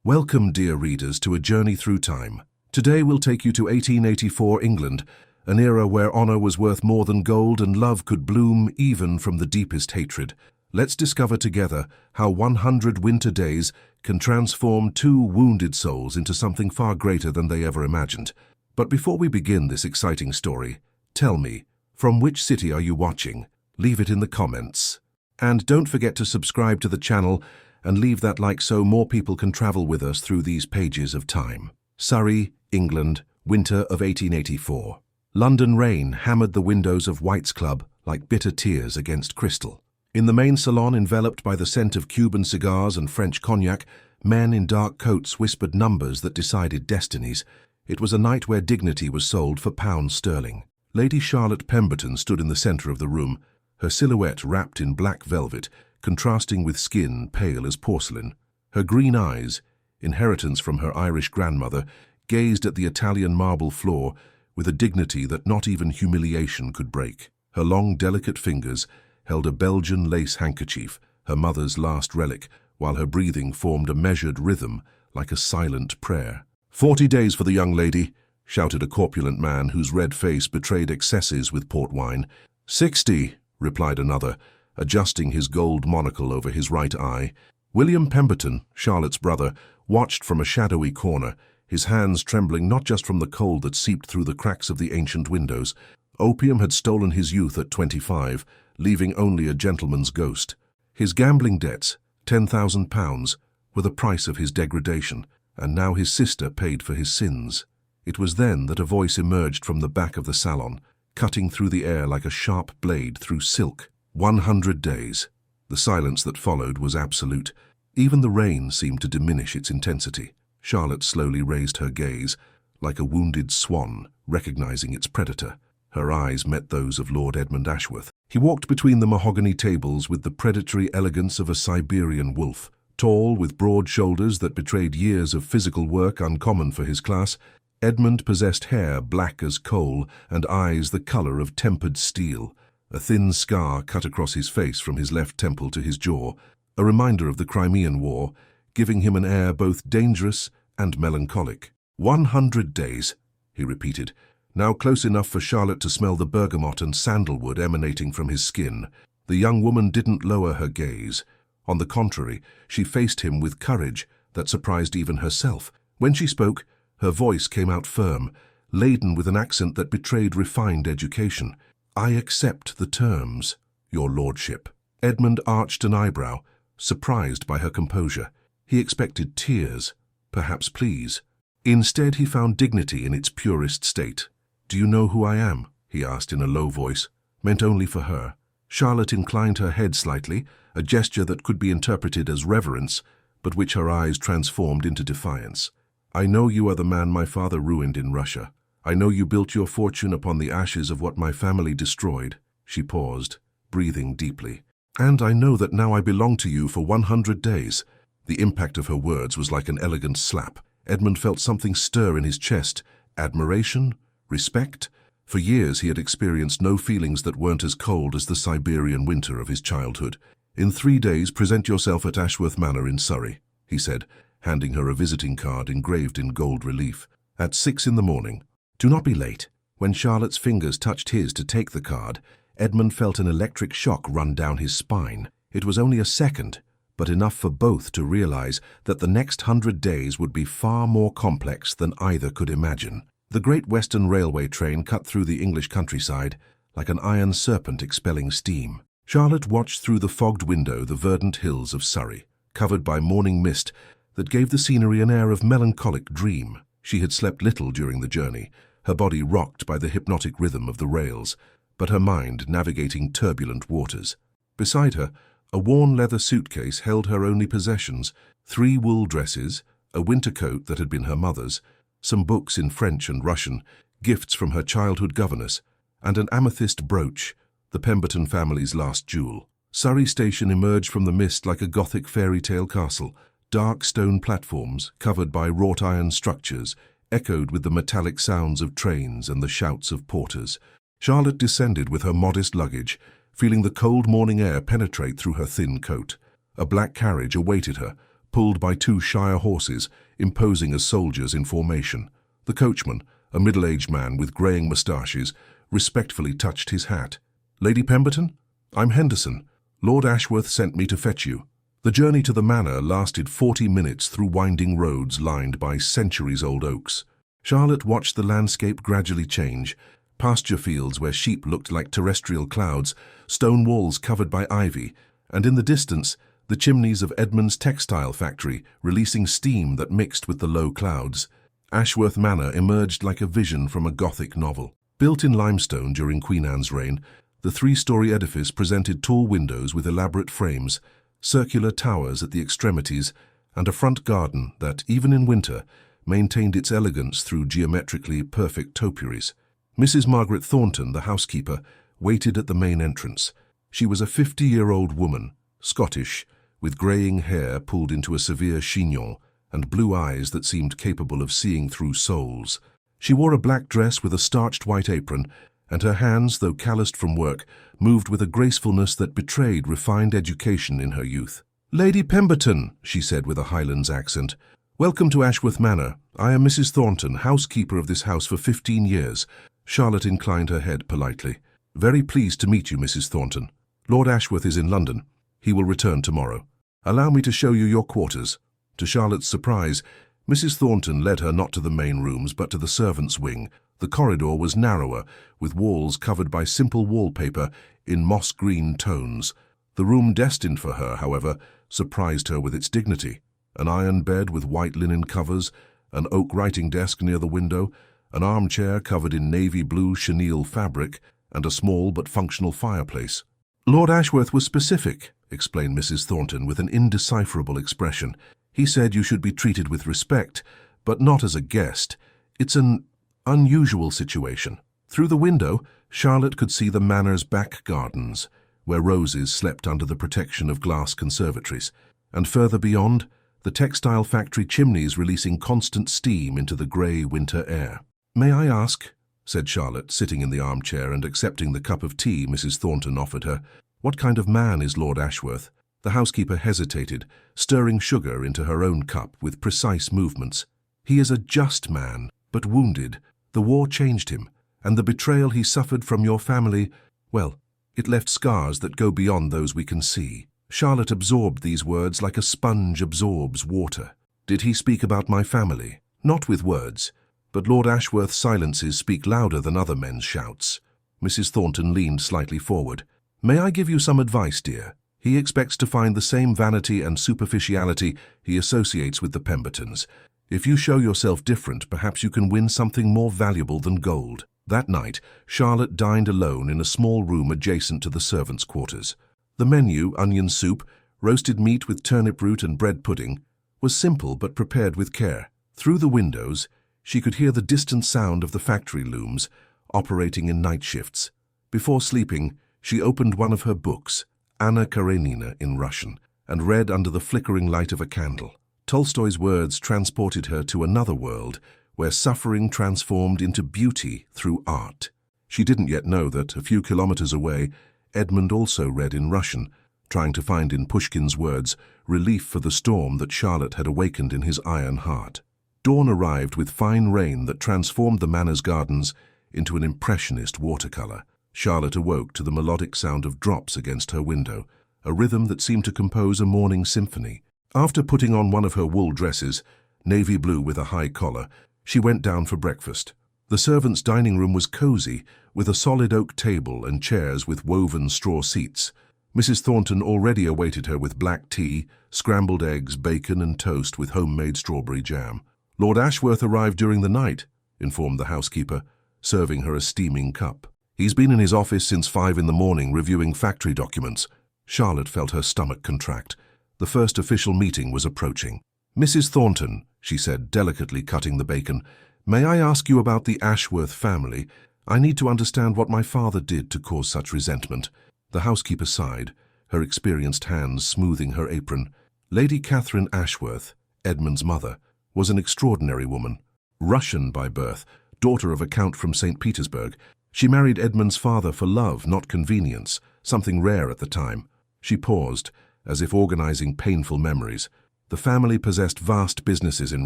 Welcome, dear readers, to a journey through time. Today we'll take you to 1884 England, an era where honor was worth more than gold and love could bloom even from the deepest hatred. Let's discover together how 100 winter days can transform two wounded souls into something far greater than they ever imagined. But before we begin this exciting story, tell me, from which city are you watching? Leave it in the comments. And don't forget to subscribe to the channel and leave that like so more people can travel with us through these pages of time. Surrey, England, winter of 1884. London rain hammered the windows of White's Club like bitter tears against crystal. In the main salon, enveloped by the scent of Cuban cigars and French cognac, men in dark coats whispered numbers that decided destinies. It was a night where dignity was sold for pounds sterling. Lady Charlotte Pemberton stood in the center of the room, her silhouette wrapped in black velvet, contrasting with skin pale as porcelain. Her green eyes, inheritance from her Irish grandmother, gazed at the Italian marble floor with a dignity that not even humiliation could break. Her long, delicate fingers held a Belgian lace handkerchief, her mother's last relic, while her breathing formed a measured rhythm like a silent prayer. 40 days for the young lady, shouted a corpulent man whose red face betrayed excesses with port wine. 60, replied another, adjusting his gold monocle over his right eye. William Pemberton, Charlotte's brother, watched from a shadowy corner, his hands trembling not just from the cold that seeped through the cracks of the ancient windows. Opium had stolen his youth at 25, leaving only a gentleman's ghost. His gambling debts, £10,000, were the price of his degradation, and now his sister paid for his sins. It was then that a voice emerged from the back of the salon, cutting through the air like a sharp blade through silk. 100 days. The silence that followed was absolute. Even the rain seemed to diminish its intensity. Charlotte slowly raised her gaze, like a wounded swan recognizing its predator. Her eyes met those of Lord Edmund Ashworth. He walked between the mahogany tables with the predatory elegance of a Siberian wolf. Tall, with broad shoulders that betrayed years of physical work uncommon for his class, Edmund possessed hair black as coal and eyes the color of tempered steel. A thin scar cut across his face from his left temple to his jaw, a reminder of the Crimean War, giving him an air both dangerous and melancholic. 100 days, he repeated, now close enough for Charlotte to smell the bergamot and sandalwood emanating from his skin. The young woman didn't lower her gaze. On the contrary, she faced him with courage that surprised even herself. When she spoke, her voice came out firm, laden with an accent that betrayed refined education. I accept the terms, your lordship. Edmund arched an eyebrow, surprised by her composure. He expected tears, perhaps pleas. Instead, he found dignity in its purest state. Do you know who I am? He asked in a low voice, meant only for her. Charlotte inclined her head slightly, a gesture that could be interpreted as reverence, but which her eyes transformed into defiance. I know you are the man my father ruined in Russia. I know you built your fortune upon the ashes of what my family destroyed. She paused, breathing deeply. And I know that now I belong to you for 100 days. The impact of her words was like an elegant slap. Edmund felt something stir in his chest. Admiration? Respect? For years he had experienced no feelings that weren't as cold as the Siberian winter of his childhood. In 3 days, present yourself at Ashworth Manor in Surrey, he said, handing her a visiting card engraved in gold relief. At 6 in the morning. Do not be late. When Charlotte's fingers touched his to take the card, Edmund felt an electric shock run down his spine. It was only a second, but enough for both to realize that the next 100 days would be far more complex than either could imagine. The Great Western Railway train cut through the English countryside like an iron serpent expelling steam. Charlotte watched through the fogged window the verdant hills of Surrey, covered by morning mist that gave the scenery an air of melancholic dream. She had slept little during the journey, her body rocked by the hypnotic rhythm of the rails, but her mind navigating turbulent waters. Beside her, a worn leather suitcase held her only possessions: 3 wool dresses, a winter coat that had been her mother's, some books in French and Russian, gifts from her childhood governess, and an amethyst brooch, the Pemberton family's last jewel. Surrey Station emerged from the mist like a Gothic fairy tale castle. Dark stone platforms, covered by wrought iron structures, echoed with the metallic sounds of trains and the shouts of porters. Charlotte descended with her modest luggage, feeling the cold morning air penetrate through her thin coat. A black carriage awaited her, pulled by two Shire horses, imposing as soldiers in formation. The coachman, a middle-aged man with greying moustaches, respectfully touched his hat. "Lady Pemberton? I'm Henderson. Lord Ashworth sent me to fetch you." The journey to the manor lasted 40 minutes through winding roads lined by centuries-old oaks. Charlotte watched the landscape gradually change. Pasture fields where sheep looked like terrestrial clouds, stone walls covered by ivy, and in the distance, the chimneys of Edmund's textile factory releasing steam that mixed with the low clouds. Ashworth Manor emerged like a vision from a Gothic novel. Built in limestone during Queen Anne's reign, the three-story edifice presented tall windows with elaborate frames, circular towers at the extremities, and a front garden that, even in winter, maintained its elegance through geometrically perfect topiaries. Mrs. Margaret Thornton, the housekeeper, waited at the main entrance. She was a 50-year-old woman, Scottish, with greying hair pulled into a severe chignon and blue eyes that seemed capable of seeing through souls. She wore a black dress with a starched white apron, and her hands, though calloused from work, moved with a gracefulness that betrayed refined education in her youth. "Lady Pemberton," she said with a Highlands accent, "welcome to Ashworth Manor. I am Mrs. Thornton, housekeeper of this house for 15 years. Charlotte inclined her head politely. "Very pleased to meet you, Mrs. Thornton. Lord Ashworth is in London. He will return tomorrow. Allow me to show you your quarters." To Charlotte's surprise, Mrs. Thornton led her not to the main rooms but to the servants' wing. The corridor was narrower, with walls covered by simple wallpaper in moss-green tones. The room destined for her, however, surprised her with its dignity. An iron bed with white linen covers, an oak writing desk near the window, an armchair covered in navy blue chenille fabric, and a small but functional fireplace. "Lord Ashworth was specific," explained Mrs. Thornton with an indecipherable expression. "He said you should be treated with respect, but not as a guest. It's an unusual situation." Through the window, Charlotte could see the manor's back gardens, where roses slept under the protection of glass conservatories, and further beyond, the textile factory chimneys releasing constant steam into the grey winter air. "May I ask," said Charlotte, sitting in the armchair and accepting the cup of tea Mrs. Thornton offered her, "what kind of man is Lord Ashworth?" The housekeeper hesitated, stirring sugar into her own cup with precise movements. "He is a just man, but wounded. The war changed him, and the betrayal he suffered from your family, well, it left scars that go beyond those we can see." Charlotte absorbed these words like a sponge absorbs water. "Did he speak about my family?" "Not with words, but Lord Ashworth's silences speak louder than other men's shouts." Mrs. Thornton leaned slightly forward. "May I give you some advice, dear? He expects to find the same vanity and superficiality he associates with the Pembertons. If you show yourself different, perhaps you can win something more valuable than gold." That night, Charlotte dined alone in a small room adjacent to the servants' quarters. The menu, onion soup, roasted meat with turnip root and bread pudding, was simple but prepared with care. Through the windows, she could hear the distant sound of the factory looms, operating in night shifts. Before sleeping, she opened one of her books, Anna Karenina in Russian, and read under the flickering light of a candle. Tolstoy's words transported her to another world, where suffering transformed into beauty through art. She didn't yet know that, a few kilometers away, Edmund also read in Russian, trying to find in Pushkin's words relief for the storm that Charlotte had awakened in his iron heart. Dawn arrived with fine rain that transformed the manor's gardens into an impressionist watercolor. Charlotte awoke to the melodic sound of drops against her window, a rhythm that seemed to compose a morning symphony. After putting on one of her wool dresses, navy blue with a high collar, she went down for breakfast. The servants' dining room was cozy, with a solid oak table and chairs with woven straw seats. Mrs. Thornton already awaited her with black tea, scrambled eggs, bacon and toast with homemade strawberry jam. "Lord Ashworth arrived during the night," informed the housekeeper, serving her a steaming cup. "He's been in his office since 5 in the morning reviewing factory documents." Charlotte felt her stomach contract. The first official meeting was approaching. "Mrs. Thornton," she said, delicately cutting the bacon, "may I ask you about the Ashworth family? I need to understand what my father did to cause such resentment." The housekeeper sighed, her experienced hands smoothing her apron. Lady Catherine Ashworth, Edmund's mother, was an extraordinary woman. Russian by birth, daughter of a count from St. Petersburg, she married Edmund's father for love, not convenience, something rare at the time. She paused, as if organizing painful memories. The family possessed vast businesses in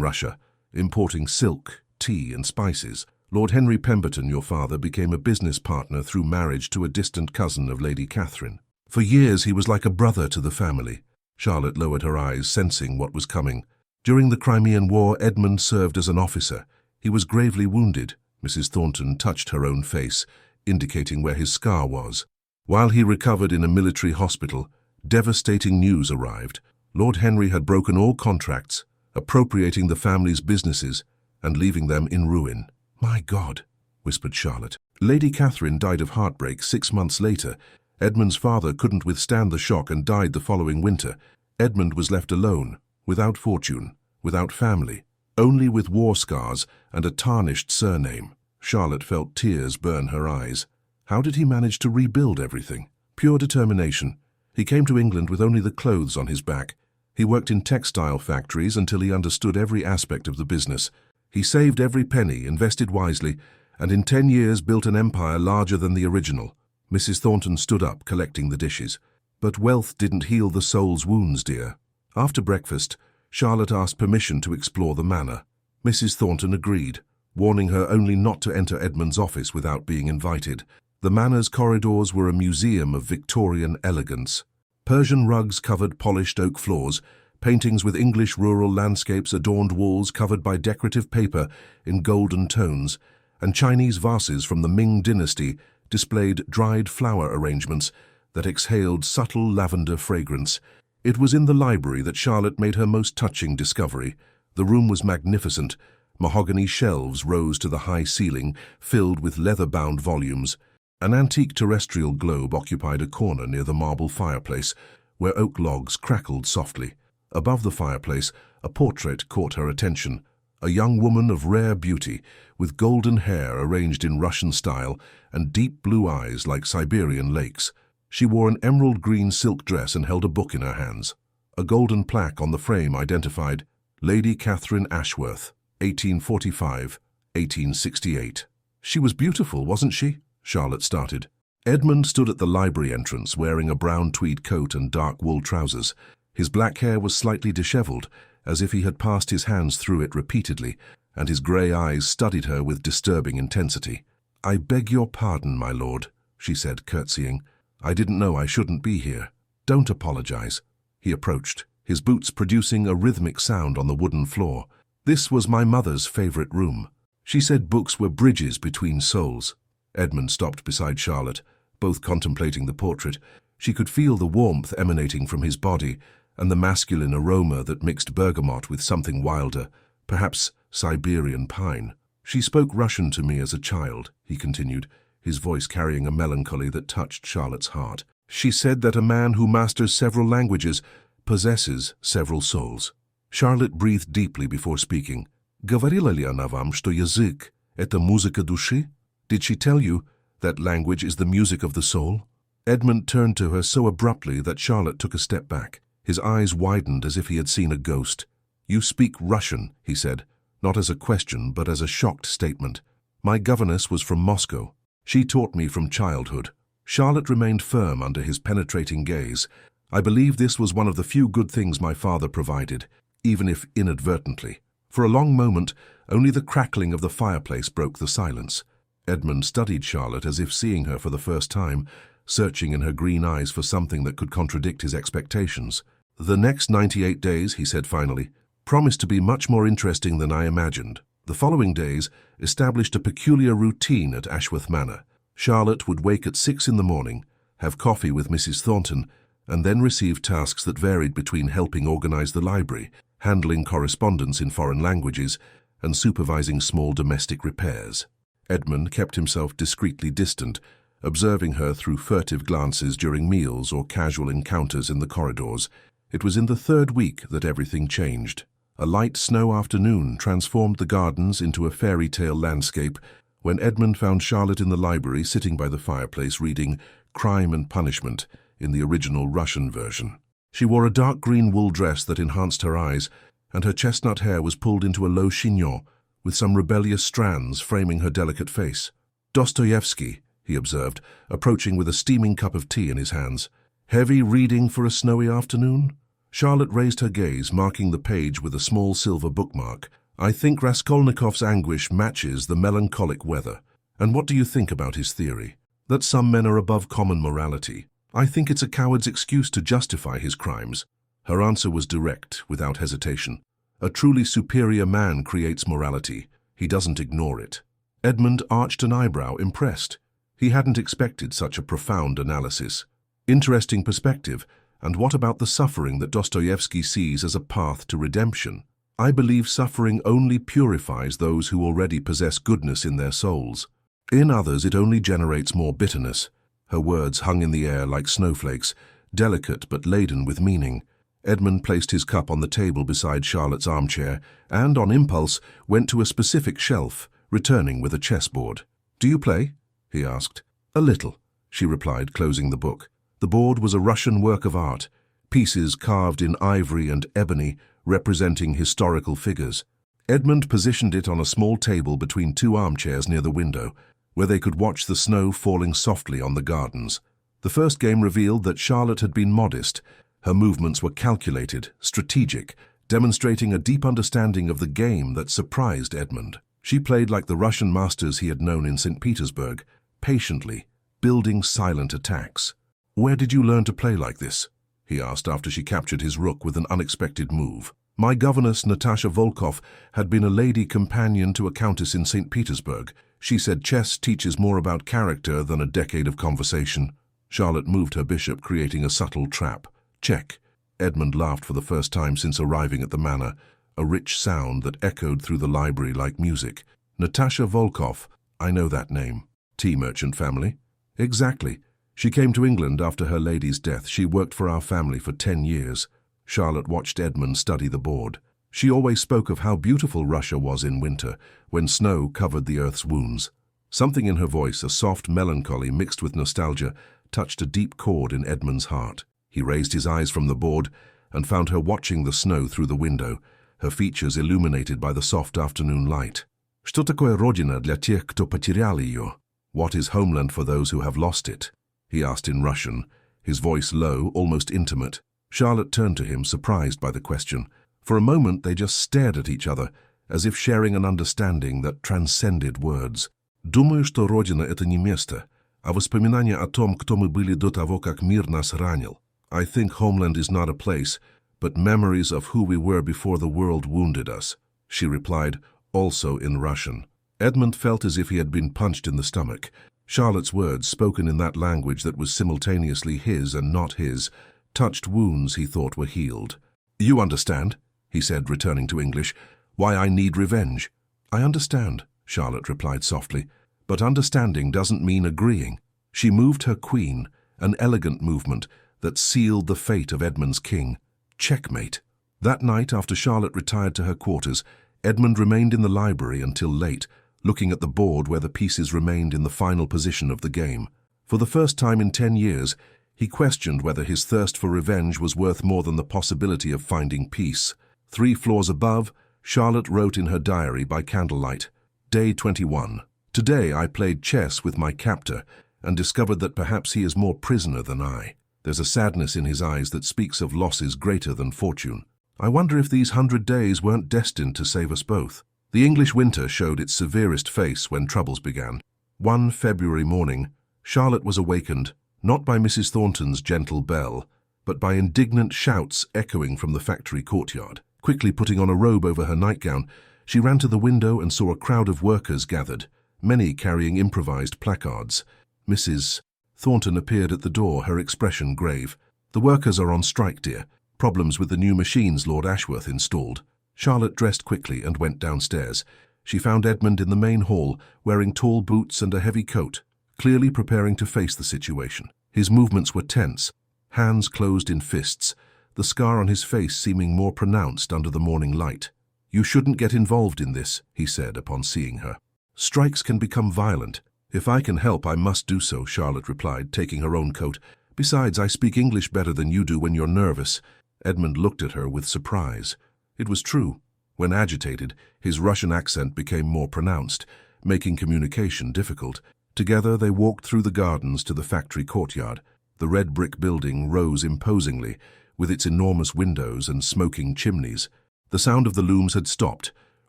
Russia, importing silk, tea, and spices. Lord Henry Pemberton, your father, became a business partner through marriage to a distant cousin of Lady Catherine. For years he was like a brother to the family. Charlotte lowered her eyes, sensing what was coming. During the Crimean War, Edmund served as an officer. He was gravely wounded. Mrs. Thornton touched her own face, indicating where his scar was. While he recovered in a military hospital, devastating news arrived. Lord Henry had broken all contracts, appropriating the family's businesses and leaving them in ruin. "My God," whispered Charlotte. Lady Catherine died of heartbreak 6 months later. Edmund's father couldn't withstand the shock and died the following winter. Edmund was left alone, without fortune, without family, only with war scars and a tarnished surname. Charlotte felt tears burn her eyes. How did he manage to rebuild everything? Pure determination. He came to England with only the clothes on his back. He worked in textile factories until he understood every aspect of the business. He saved every penny, invested wisely, and in 10 years built an empire larger than the original. Mrs. Thornton stood up, collecting the dishes. "But wealth didn't heal the soul's wounds, dear." After breakfast, Charlotte asked permission to explore the manor. Mrs. Thornton agreed, warning her only not to enter Edmund's office without being invited. The manor's corridors were a museum of Victorian elegance. Persian rugs covered polished oak floors, paintings with English rural landscapes adorned walls covered by decorative paper in golden tones, and Chinese vases from the Ming dynasty displayed dried flower arrangements that exhaled subtle lavender fragrance. It was in the library that Charlotte made her most touching discovery. The room was magnificent. Mahogany shelves rose to the high ceiling, filled with leather-bound volumes. An antique terrestrial globe occupied a corner near the marble fireplace, where oak logs crackled softly. Above the fireplace, a portrait caught her attention. A young woman of rare beauty, with golden hair arranged in Russian style and deep blue eyes like Siberian lakes. She wore an emerald green silk dress and held a book in her hands. A golden plaque on the frame identified Lady Catherine Ashworth, 1845-1868. She was beautiful, wasn't she? Charlotte started. Edmund stood at the library entrance wearing a brown tweed coat and dark wool trousers. His black hair was slightly disheveled, as if he had passed his hands through it repeatedly, and his grey eyes studied her with disturbing intensity. "I beg your pardon, my lord," she said, curtsying. "I didn't know I shouldn't be here." "Don't apologize." He approached, his boots producing a rhythmic sound on the wooden floor. "This was my mother's favorite room. She said books were bridges between souls." Edmund stopped beside Charlotte, both contemplating the portrait. She could feel the warmth emanating from his body and the masculine aroma that mixed bergamot with something wilder, perhaps Siberian pine. "She spoke Russian to me as a child," he continued, his voice carrying a melancholy that touched Charlotte's heart. "She said that a man who masters several languages possesses several souls." Charlotte breathed deeply before speaking. "Говорила ли она вам, что язык — это музыка души? Did she tell you that language is the music of the soul?" Edmund turned to her so abruptly that Charlotte took a step back. His eyes widened as if he had seen a ghost. "You speak Russian," he said, not as a question but as a shocked statement. "My governess was from Moscow. She taught me from childhood." Charlotte remained firm under his penetrating gaze. "I believe this was one of the few good things my father provided, even if inadvertently." For a long moment, only the crackling of the fireplace broke the silence. Edmund studied Charlotte as if seeing her for the first time, searching in her green eyes for something that could contradict his expectations. "The next 98 days," he said finally, "promised to be much more interesting than I imagined." The following days established a peculiar routine at Ashworth Manor. Charlotte would wake at 6 in the morning, have coffee with Mrs. Thornton, and then receive tasks that varied between helping organize the library, handling correspondence in foreign languages, and supervising small domestic repairs. Edmund kept himself discreetly distant, observing her through furtive glances during meals or casual encounters in the corridors. It was in the 3rd week that everything changed. A light snow afternoon transformed the gardens into a fairy tale landscape when Edmund found Charlotte in the library sitting by the fireplace reading Crime and Punishment in the original Russian version. She wore a dark green wool dress that enhanced her eyes, and her chestnut hair was pulled into a low chignon, with some rebellious strands framing her delicate face. "Dostoevsky," he observed, approaching with a steaming cup of tea in his hands. "Heavy reading for a snowy afternoon?" Charlotte raised her gaze, marking the page with a small silver bookmark. I think Raskolnikov's anguish matches the melancholic weather. And what do you think about his theory? That some men are above common morality. I think it's a coward's excuse to justify his crimes. Her answer was direct, without hesitation. A truly superior man creates morality. He doesn't ignore it. Edmund arched an eyebrow, impressed. He hadn't expected such a profound analysis. Interesting perspective. And what about the suffering that Dostoevsky sees as a path to redemption? I believe suffering only purifies those who already possess goodness in their souls. In others, it only generates more bitterness. Her words hung in the air like snowflakes, delicate but laden with meaning. Edmund placed his cup on the table beside Charlotte's armchair and, on impulse, went to a specific shelf, returning with a chessboard. Do you play? He asked. A little, she replied, closing the book. The board was a Russian work of art, pieces carved in ivory and ebony, representing historical figures. Edmund positioned it on a small table between two armchairs near the window, where they could watch the snow falling softly on the gardens. The first game revealed that Charlotte had been modest. Her movements were calculated, strategic, demonstrating a deep understanding of the game that surprised Edmund. She played like the Russian masters he had known in St. Petersburg, patiently, building silent attacks. Where did you learn to play like this? He asked after she captured his rook with an unexpected move. My governess, Natasha Volkov, had been a lady companion to a countess in St. Petersburg. She said chess teaches more about character than a decade of conversation. Charlotte moved her bishop, creating a subtle trap. Check. Edmund laughed for the first time since arriving at the manor, a rich sound that echoed through the library like music. Natasha Volkov, I know that name. Tea merchant family? Exactly. She came to England after her lady's death. She worked for our family for 10 years. Charlotte watched Edmund study the board. She always spoke of how beautiful Russia was in winter, when snow covered the earth's wounds. Something in her voice, a soft melancholy mixed with nostalgia, touched a deep chord in Edmund's heart. He raised his eyes from the board and found her watching the snow through the window, her features illuminated by the soft afternoon light. Что такое родина для тех, кто потерял ее? What is homeland for those who have lost it? He asked in Russian, his voice low, almost intimate. Charlotte turned to him, surprised by the question. For a moment they just stared at each other, as if sharing an understanding that transcended words. «Думаю, что родина — это не место, а воспоминания о том, кто мы были до того, как мир нас ранил. I think homeland is not a place, but memories of who we were before the world wounded us», she replied, also in Russian. Edmund felt as if he had been punched in the stomach. Charlotte's words, spoken in that language that was simultaneously his and not his, touched wounds he thought were healed. You understand, he said, returning to English, why I need revenge. I understand, Charlotte replied softly, but understanding doesn't mean agreeing. She moved her queen, an elegant movement that sealed the fate of Edmund's king. Checkmate. That night, after Charlotte retired to her quarters, Edmund remained in the library until late, looking at the board where the pieces remained in the final position of the game. For the first time in 10 years, he questioned whether his thirst for revenge was worth more than the possibility of finding peace. 3 floors above, Charlotte wrote in her diary by candlelight, Day 21. Today I played chess with my captor and discovered that perhaps he is more prisoner than I. There's a sadness in his eyes that speaks of losses greater than fortune. I wonder if these 100 days weren't destined to save us both. The English winter showed its severest face when troubles began. One February morning, Charlotte was awakened, not by Mrs. Thornton's gentle bell, but by indignant shouts echoing from the factory courtyard. Quickly putting on a robe over her nightgown, she ran to the window and saw a crowd of workers gathered, many carrying improvised placards. Mrs. Thornton appeared at the door, her expression grave. The workers are on strike, dear. Problems with the new machines Lord Ashworth installed. Charlotte dressed quickly and went downstairs. She found Edmund in the main hall, wearing tall boots and a heavy coat, clearly preparing to face the situation. His movements were tense, hands closed in fists, the scar on his face seeming more pronounced under the morning light. You shouldn't get involved in this, he said upon seeing her. Strikes can become violent. If I can help, I must do so, Charlotte replied, taking her own coat. Besides, I speak English better than you do when you're nervous. Edmund looked at her with surprise. It was true. When agitated, his Russian accent became more pronounced, making communication difficult. Together they walked through the gardens to the factory courtyard. The red brick building rose imposingly, with its enormous windows and smoking chimneys. The sound of the looms had stopped,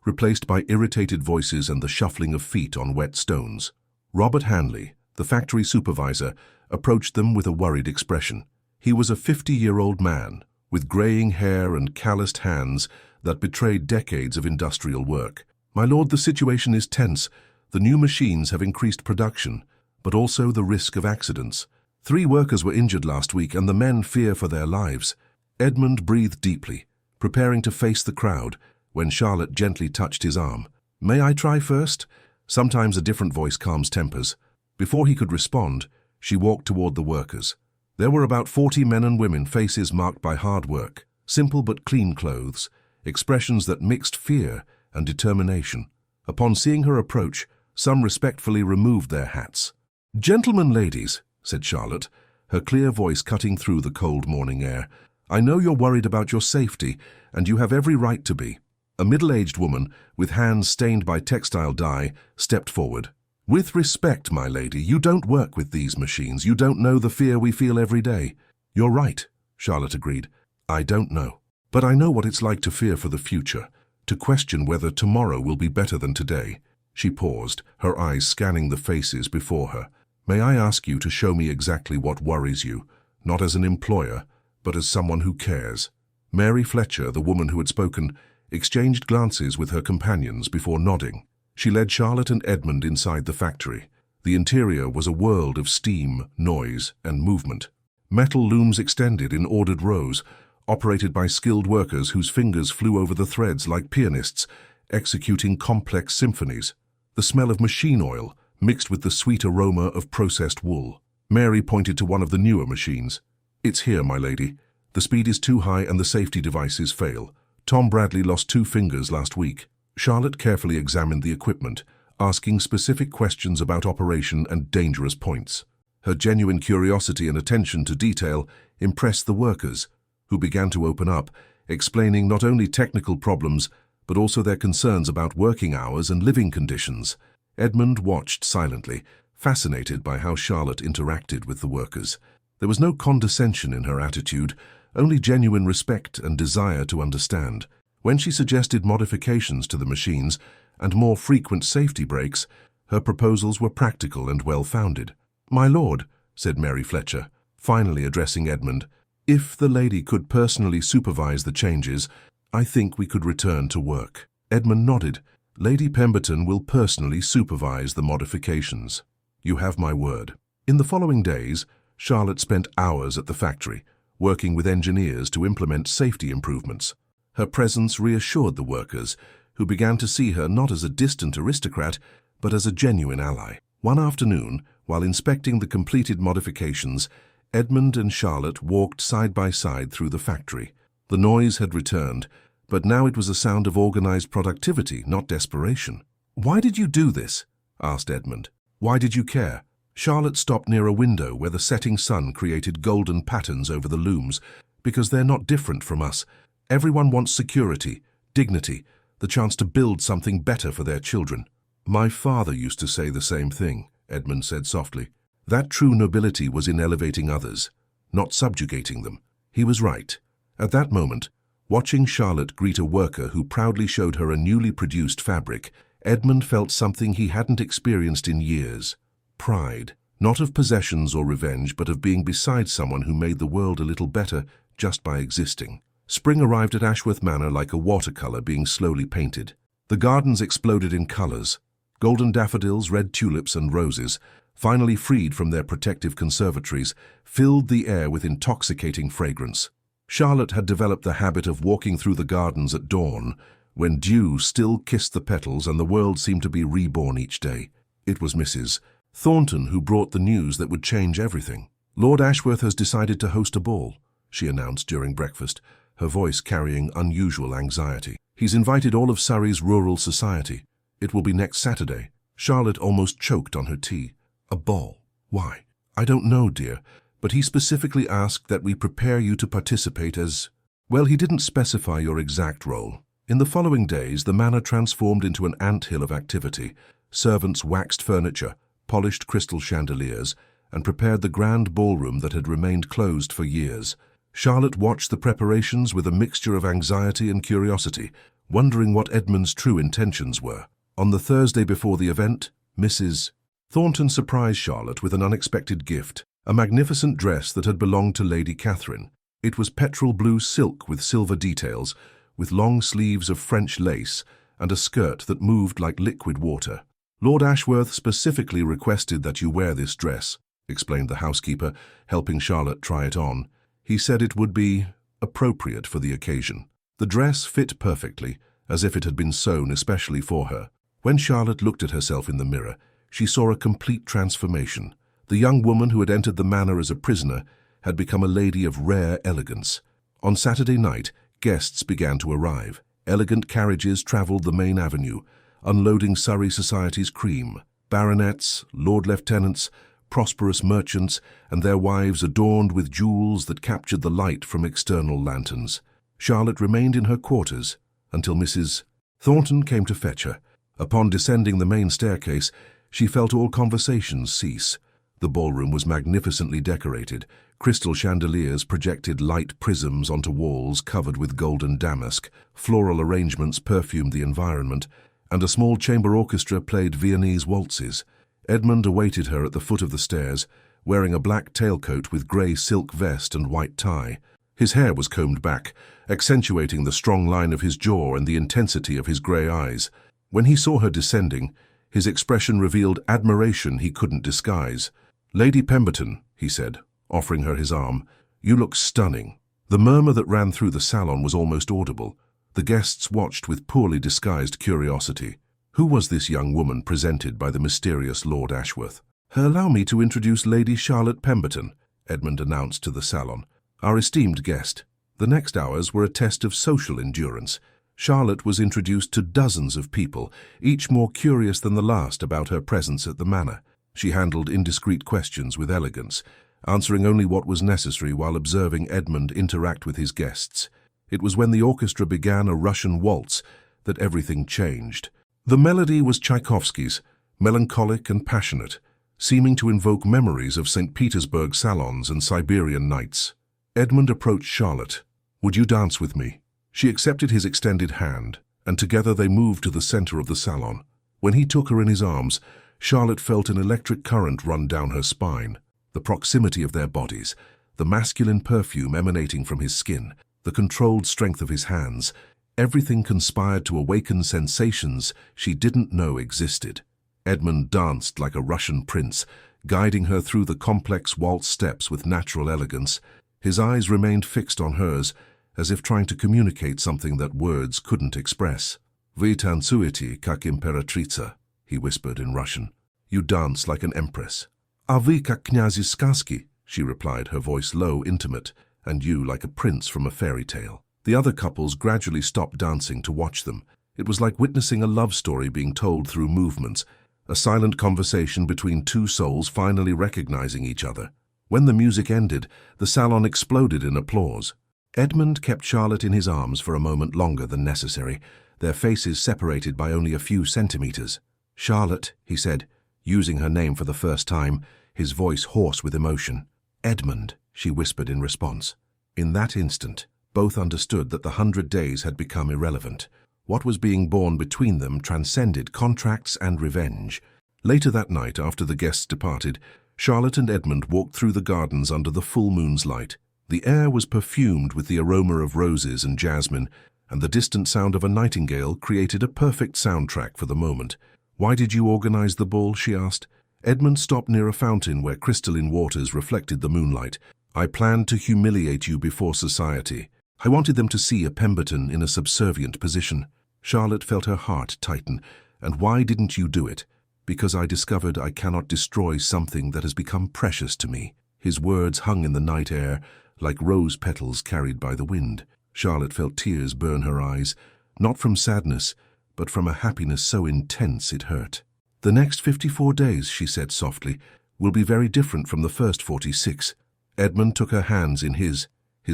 replaced by irritated voices and the shuffling of feet on wet stones. Robert Hanley, the factory supervisor, approached them with a worried expression. He was a 50-year-old man, with graying hair and calloused hands that betrayed decades of industrial work. "My lord, the situation is tense. The new machines have increased production, but also the risk of accidents. 3 workers were injured last week, and the men fear for their lives." Edmund breathed deeply, preparing to face the crowd, when Charlotte gently touched his arm. "May I try first?" Sometimes a different voice calms tempers. Before he could respond, she walked toward the workers. There were about 40 men and women, faces marked by hard work, simple but clean clothes, expressions that mixed fear and determination. Upon seeing her approach, some respectfully removed their hats. "Gentlemen, ladies," said Charlotte, her clear voice cutting through the cold morning air, "I know you're worried about your safety, and you have every right to be." A middle-aged woman, with hands stained by textile dye, stepped forward. "With respect, my lady, you don't work with these machines. You don't know the fear we feel every day." "You're right," Charlotte agreed. "I don't know. But I know what it's like to fear for the future, to question whether tomorrow will be better than today." She paused, her eyes scanning the faces before her. "May I ask you to show me exactly what worries you, not as an employer, but as someone who cares?" Mary Fletcher, the woman who had spoken, exchanged glances with her companions before nodding. She led Charlotte and Edmund inside the factory. The interior was a world of steam, noise, and movement. Metal looms extended in ordered rows, operated by skilled workers whose fingers flew over the threads like pianists, executing complex symphonies. The smell of machine oil mixed with the sweet aroma of processed wool. Mary pointed to one of the newer machines. "It's here, my lady. The speed is too high and the safety devices fail. Tom Bradley lost 2 fingers last week." Charlotte carefully examined the equipment, asking specific questions about operation and dangerous points. Her genuine curiosity and attention to detail impressed the workers, who began to open up, explaining not only technical problems, but also their concerns about working hours and living conditions. Edmund watched silently, fascinated by how Charlotte interacted with the workers. There was no condescension in her attitude, only genuine respect and desire to understand. When she suggested modifications to the machines and more frequent safety breaks, her proposals were practical and well-founded. "My lord," said Mary Fletcher, finally addressing Edmund, "if the lady could personally supervise the changes, I think we could return to work." Edmund nodded. "Lady Pemberton will personally supervise the modifications. You have my word." In the following days, Charlotte spent hours at the factory, working with engineers to implement safety improvements. Her presence reassured the workers, who began to see her not as a distant aristocrat, but as a genuine ally. One afternoon, while inspecting the completed modifications, Edmund and Charlotte walked side by side through the factory. The noise had returned, but now it was a sound of organized productivity, not desperation. "Why did you do this?" asked Edmund. "Why did you care?" Charlotte stopped near a window where the setting sun created golden patterns over the looms. "Because they're not different from us. Everyone wants security, dignity, the chance to build something better for their children." "My father used to say the same thing," Edmund said softly. "That true nobility was in elevating others, not subjugating them." He was right. At that moment, watching Charlotte greet a worker who proudly showed her a newly produced fabric, Edmund felt something he hadn't experienced in years. Pride, not of possessions or revenge, but of being beside someone who made the world a little better just by existing. Spring arrived at Ashworth Manor like a watercolor being slowly painted. The gardens exploded in colors. Golden daffodils, red tulips, and roses, finally freed from their protective conservatories, filled the air with intoxicating fragrance. Charlotte had developed the habit of walking through the gardens at dawn, when dew still kissed the petals and the world seemed to be reborn each day. It was Mrs. Thornton who brought the news that would change everything. "Lord Ashworth has decided to host a ball," she announced during breakfast, her voice carrying unusual anxiety. "He's invited all of Surrey's rural society. It will be next Saturday." Charlotte almost choked on her tea. "A ball? Why?" "I don't know, dear, but he specifically asked that we prepare you to participate as—" "Well, he didn't specify your exact role." In the following days, the manor transformed into an anthill of activity. Servants waxed furniture, polished crystal chandeliers, and prepared the grand ballroom that had remained closed for years. Charlotte watched the preparations with a mixture of anxiety and curiosity, wondering what Edmund's true intentions were. On the Thursday before the event, Mrs. Thornton surprised Charlotte with an unexpected gift, a magnificent dress that had belonged to Lady Catherine. It was petrol blue silk with silver details, with long sleeves of French lace and a skirt that moved like liquid water. "Lord Ashworth specifically requested that you wear this dress," explained the housekeeper, helping Charlotte try it on. "He said it would be appropriate for the occasion." The dress fit perfectly, as if it had been sewn especially for her. When Charlotte looked at herself in the mirror, she saw a complete transformation. The young woman who had entered the manor as a prisoner had become a lady of rare elegance. On Saturday night, guests began to arrive. Elegant carriages travelled the main avenue, unloading Surrey society's cream. Baronets, lord lieutenants, prosperous merchants, and their wives adorned with jewels that captured the light from external lanterns. Charlotte remained in her quarters until Mrs. Thornton came to fetch her. Upon descending the main staircase, she felt all conversations cease. The ballroom was magnificently decorated. Crystal chandeliers projected light prisms onto walls covered with golden damask. Floral arrangements perfumed the environment, and a small chamber orchestra played Viennese waltzes. Edmund awaited her at the foot of the stairs, wearing a black tailcoat with grey silk vest and white tie. His hair was combed back, accentuating the strong line of his jaw and the intensity of his grey eyes. When he saw her descending, his expression revealed admiration he couldn't disguise. "Lady Pemberton," he said, offering her his arm, "you look stunning." The murmur that ran through the salon was almost audible. The guests watched with poorly disguised curiosity. Who was this young woman presented by the mysterious Lord Ashworth? "Allow me to introduce Lady Charlotte Pemberton," Edmund announced to the salon, "our esteemed guest." The next hours were a test of social endurance. Charlotte was introduced to dozens of people, each more curious than the last about her presence at the manor. She handled indiscreet questions with elegance, answering only what was necessary while observing Edmund interact with his guests. It was when the orchestra began a Russian waltz that everything changed. The melody was Tchaikovsky's, melancholic and passionate, seeming to invoke memories of St. Petersburg salons and Siberian nights. Edmund approached Charlotte. "Would you dance with me?" She accepted his extended hand, and together they moved to the center of the salon. When he took her in his arms, Charlotte felt an electric current run down her spine. The proximity of their bodies, the masculine perfume emanating from his skin, the controlled strength of his hands, everything conspired to awaken sensations she didn't know existed. Edmund danced like a Russian prince, guiding her through the complex waltz steps with natural elegance. His eyes remained fixed on hers, as if trying to communicate something that words couldn't express. "Вы танцуете, как императрица," he whispered in Russian. "You dance like an empress." "А вы как князь из сказки," she replied, her voice low, intimate, "and you like a prince from a fairy tale." The other couples gradually stopped dancing to watch them. It was like witnessing a love story being told through movements, a silent conversation between two souls finally recognizing each other. When the music ended, the salon exploded in applause. Edmund kept Charlotte in his arms for a moment longer than necessary, their faces separated by only a few centimeters. "Charlotte," he said, using her name for the first time, his voice hoarse with emotion. "Edmund," she whispered in response. In that instant, both understood that the 100 days had become irrelevant. What was being born between them transcended contracts and revenge. Later that night, after the guests departed, Charlotte and Edmund walked through the gardens under the full moon's light. The air was perfumed with the aroma of roses and jasmine, and the distant sound of a nightingale created a perfect soundtrack for the moment. "Why did you organize the ball?" she asked. Edmund stopped near a fountain where crystalline waters reflected the moonlight. "I planned to humiliate you before society. I wanted them to see a Pemberton in a subservient position." Charlotte felt her heart tighten. "And why didn't you do it?" "Because I discovered I cannot destroy something that has become precious to me." His words hung in the night air, like rose petals carried by the wind. Charlotte felt tears burn her eyes, not from sadness, but from a happiness so intense it hurt. "The next 54 days," she said softly, "will be very different from the first 46. Edmund took her hands in his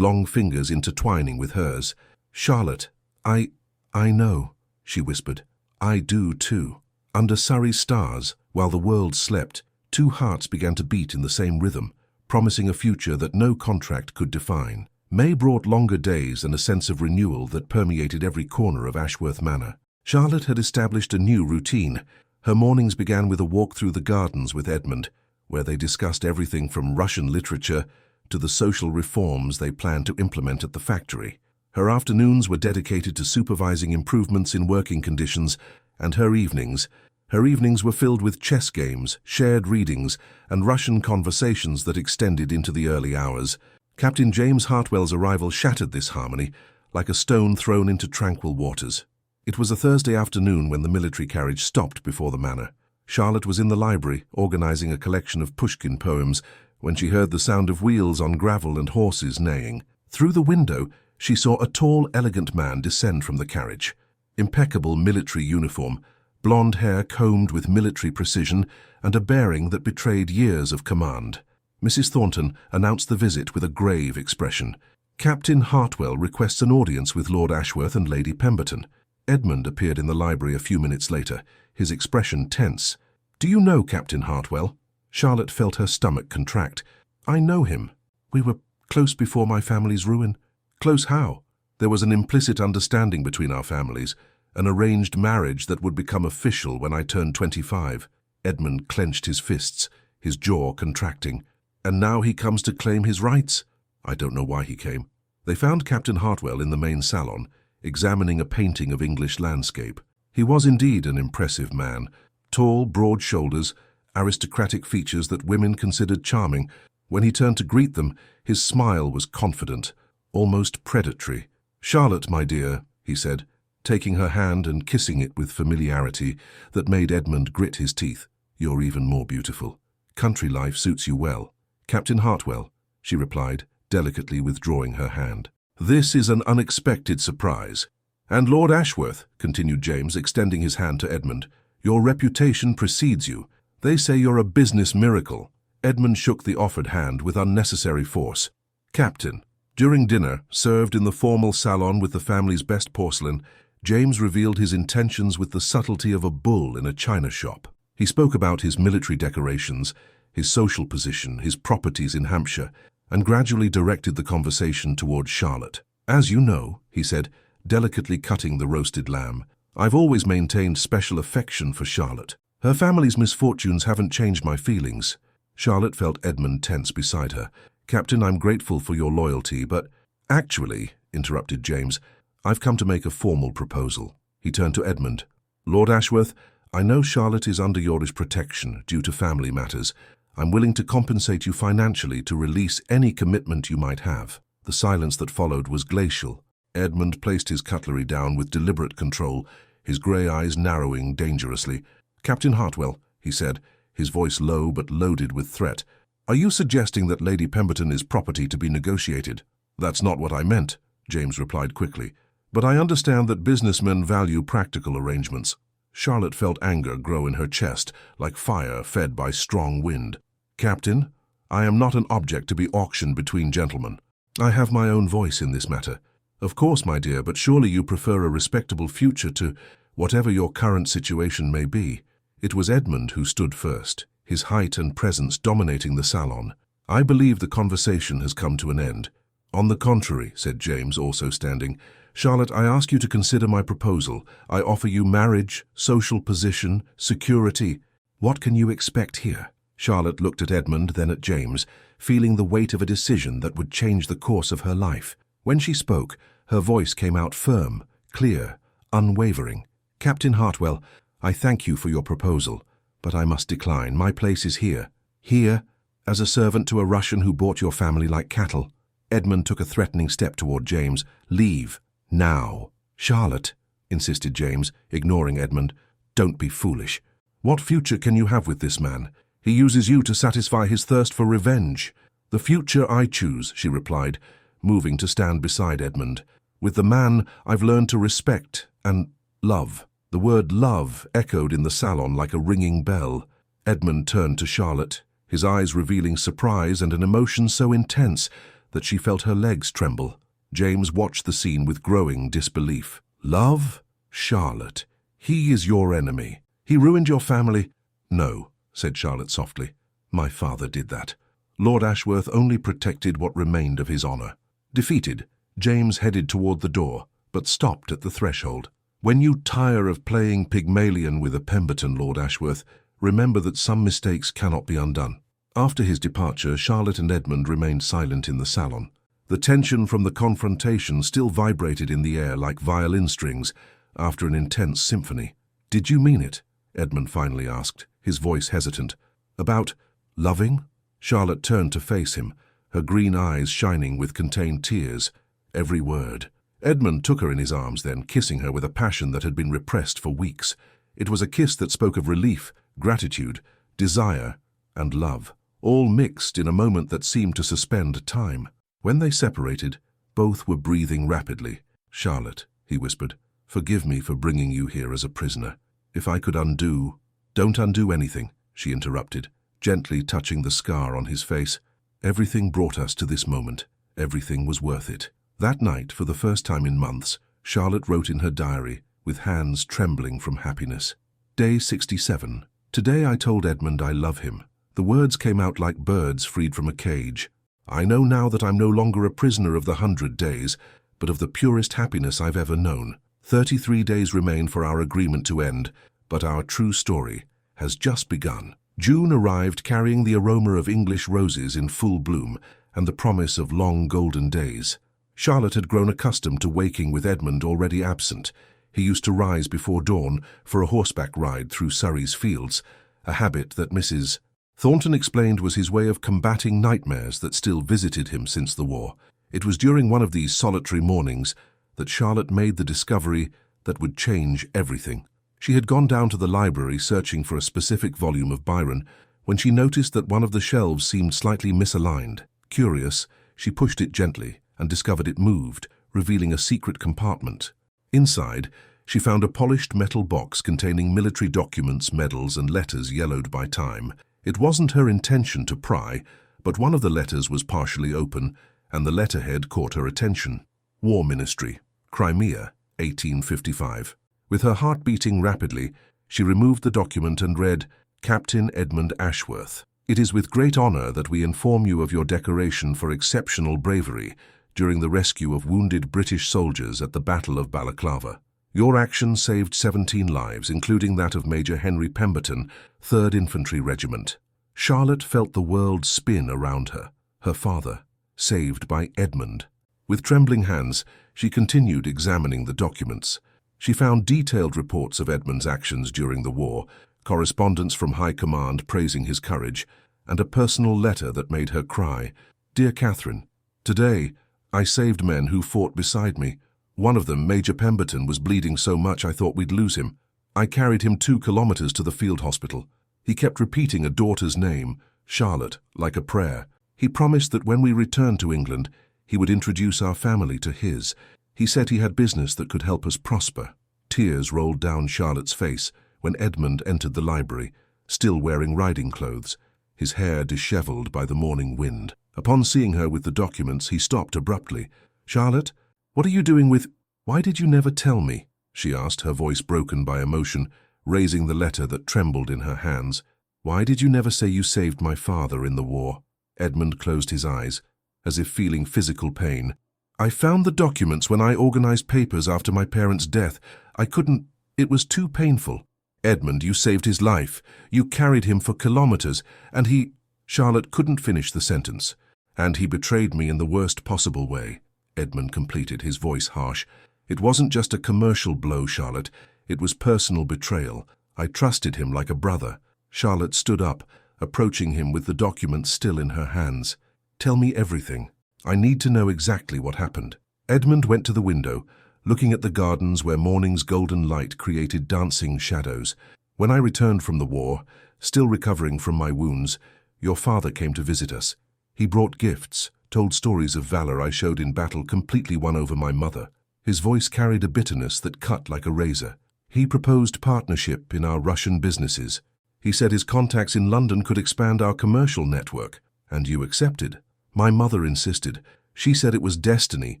long fingers intertwining with hers. "Charlotte, I know," she whispered. "I do too." Under Surrey's stars, while the world slept, two hearts began to beat in the same rhythm, promising a future that no contract could define. May brought longer days and a sense of renewal that permeated every corner of Ashworth Manor. Charlotte had established a new routine. Her mornings began with a walk through the gardens with Edmund, where they discussed everything from Russian literature to the social reforms they planned to implement at the factory. Her afternoons were dedicated to supervising improvements in working conditions, and her evenings were filled with chess games, shared readings, and Russian conversations that extended into the early hours. Captain James Hartwell's arrival shattered this harmony, like a stone thrown into tranquil waters. It was a Thursday afternoon when the military carriage stopped before the manor. Charlotte was in the library, organizing a collection of Pushkin poems, when she heard the sound of wheels on gravel and horses neighing. Through the window, she saw a tall, elegant man descend from the carriage. Impeccable military uniform, blonde hair combed with military precision, and a bearing that betrayed years of command. Mrs. Thornton announced the visit with a grave expression. Captain Hartwell requests an audience with Lord Ashworth and Lady Pemberton. Edmund appeared in the library a few minutes later, his expression tense. "Do you know Captain Hartwell?" Charlotte felt her stomach contract. "I know him. We were close before my family's ruin." "Close how?" "There was an implicit understanding between our families, an arranged marriage that would become official when I turned 25. Edmund clenched his fists, his jaw contracting. "And now he comes to claim his rights?" "I don't know why he came." They found Captain Hartwell in the main salon, examining a painting of English landscape. He was indeed an impressive man. Tall, broad shoulders, aristocratic features that women considered charming. When he turned to greet them, his smile was confident, almost predatory. "Charlotte, my dear," he said, taking her hand and kissing it with familiarity that made Edmund grit his teeth. "You're even more beautiful. Country life suits you well." "Captain Hartwell," she replied, delicately withdrawing her hand. "This is an unexpected surprise." "And Lord Ashworth," continued James, extending his hand to Edmund, "your reputation precedes you. They say you're a business miracle." Edmund shook the offered hand with unnecessary force. "Captain." During dinner, served in the formal salon with the family's best porcelain, James revealed his intentions with the subtlety of a bull in a china shop. He spoke about his military decorations, his social position, his properties in Hampshire, and gradually directed the conversation towards Charlotte. "As you know," he said, delicately cutting the roasted lamb, "I've always maintained special affection for Charlotte. Her family's misfortunes haven't changed my feelings." Charlotte felt Edmund tense beside her. "Captain, I'm grateful for your loyalty, but—" "Actually," interrupted James, "I've come to make a formal proposal." He turned to Edmund. "Lord Ashworth, I know Charlotte is under your protection due to family matters. I'm willing to compensate you financially to release any commitment you might have." The silence that followed was glacial. Edmund placed his cutlery down with deliberate control, his grey eyes narrowing dangerously. "Captain Hartwell," he said, his voice low but loaded with threat, "are you suggesting that Lady Pemberton is property to be negotiated?" "That's not what I meant," James replied quickly. "But I understand that businessmen value practical arrangements." Charlotte felt anger grow in her chest, like fire fed by strong wind. "Captain, I am not an object to be auctioned between gentlemen. I have my own voice in this matter." "Of course, my dear, but surely you prefer a respectable future to whatever your current situation may be." It was Edmund who stood first, his height and presence dominating the salon. "I believe the conversation has come to an end." "On the contrary," said James, also standing. "Charlotte, I ask you to consider my proposal. I offer you marriage, social position, security." "What can you expect here?" Charlotte looked at Edmund, then at James, feeling the weight of a decision that would change the course of her life. When she spoke, her voice came out firm, clear, unwavering. "Captain Hartwell, I thank you for your proposal, but I must decline. My place is here." "Here? As a servant to a Russian who bought your family like cattle?" Edmund took a threatening step toward James. "Leave. Now." "Charlotte," insisted James, ignoring Edmund, "don't be foolish. What future can you have with this man? He uses you to satisfy his thirst for revenge." "The future I choose," she replied, moving to stand beside Edmund. "With the man I've learned to respect and love." The word love echoed in the salon like a ringing bell. Edmund turned to Charlotte, his eyes revealing surprise and an emotion so intense that she felt her legs tremble. James watched the scene with growing disbelief. "Love? Charlotte, he is your enemy. He ruined your family." "No," said Charlotte softly. "My father did that. Lord Ashworth only protected what remained of his honor." Defeated, James headed toward the door, but stopped at the threshold. When you tire of playing Pygmalion with a Pemberton, Lord Ashworth, remember that some mistakes cannot be undone. After his departure, Charlotte and Edmund remained silent in the salon. The tension from the confrontation still vibrated in the air like violin strings after an intense symphony. "Did you mean it?" Edmund finally asked, his voice hesitant. "About loving?" Charlotte turned to face him, her green eyes shining with contained tears. Every word. Edmund took her in his arms then, kissing her with a passion that had been repressed for weeks. It was a kiss that spoke of relief, gratitude, desire, and love, all mixed in a moment that seemed to suspend time. When they separated, both were breathing rapidly. "Charlotte," he whispered, "forgive me for bringing you here as a prisoner. If I could undo—" "Don't undo anything," she interrupted, gently touching the scar on his face. "Everything brought us to this moment. Everything was worth it." That night, for the first time in months, Charlotte wrote in her diary, with hands trembling from happiness. Day 67. Today I told Edmund I love him. The words came out like birds freed from a cage. I know now that I'm no longer a prisoner of the 100 days, but of the purest happiness I've ever known. 33 days remain for our agreement to end, but our true story has just begun. June arrived carrying the aroma of English roses in full bloom and the promise of long golden days. Charlotte had grown accustomed to waking with Edmund already absent. He used to rise before dawn for a horseback ride through Surrey's fields, a habit that Mrs. Thornton explained was his way of combating nightmares that still visited him since the war. It was during one of these solitary mornings that Charlotte made the discovery that would change everything. She had gone down to the library searching for a specific volume of Byron when she noticed that one of the shelves seemed slightly misaligned. Curious, she pushed it gently and discovered it moved, revealing a secret compartment. Inside, she found a polished metal box containing military documents, medals, and letters yellowed by time. It wasn't her intention to pry, but one of the letters was partially open, and the letterhead caught her attention. War Ministry, Crimea, 1855. With her heart beating rapidly, she removed the document and read, "Captain Edmund Ashworth. It is with great honor that we inform you of your decoration for exceptional bravery during the rescue of wounded British soldiers at the Battle of Balaclava. Your action saved 17 lives, including that of Major Henry Pemberton, 3rd Infantry Regiment." Charlotte felt the world spin around her. Her father, saved by Edmund. With trembling hands, she continued examining the documents. She found detailed reports of Edmund's actions during the war, correspondence from High Command praising his courage, and a personal letter that made her cry. "Dear Catherine, today I saved men who fought beside me. One of them, Major Pemberton, was bleeding so much I thought we'd lose him. I carried him 2 kilometers to the field hospital. He kept repeating a daughter's name, Charlotte, like a prayer. He promised that when we returned to England, he would introduce our family to his. He said he had business that could help us prosper." Tears rolled down Charlotte's face when Edmund entered the library, still wearing riding clothes, his hair disheveled by the morning wind. Upon seeing her with the documents, he stopped abruptly. "Charlotte, what are you doing with—" "Why did you never tell me?" she asked, her voice broken by emotion, raising the letter that trembled in her hands. "Why did you never say you saved my father in the war?" Edmund closed his eyes, as if feeling physical pain. "I found the documents when I organized papers after my parents' death. I couldn't— it was too painful." "Edmund, you saved his life. You carried him for kilometers, and he—" Charlotte couldn't finish the sentence. "And he betrayed me in the worst possible way," Edmund completed, his voice harsh. "It wasn't just a commercial blow, Charlotte. It was personal betrayal. I trusted him like a brother." Charlotte stood up, approaching him with the documents still in her hands. "Tell me everything. I need to know exactly what happened." Edmund went to the window, looking at the gardens where morning's golden light created dancing shadows. "When I returned from the war, still recovering from my wounds, your father came to visit us. He brought gifts, told stories of valor I showed in battle, completely won over my mother. His voice carried a bitterness that cut like a razor. He proposed partnership in our Russian businesses. He said his contacts in London could expand our commercial network, and you accepted. My mother insisted. She said it was destiny,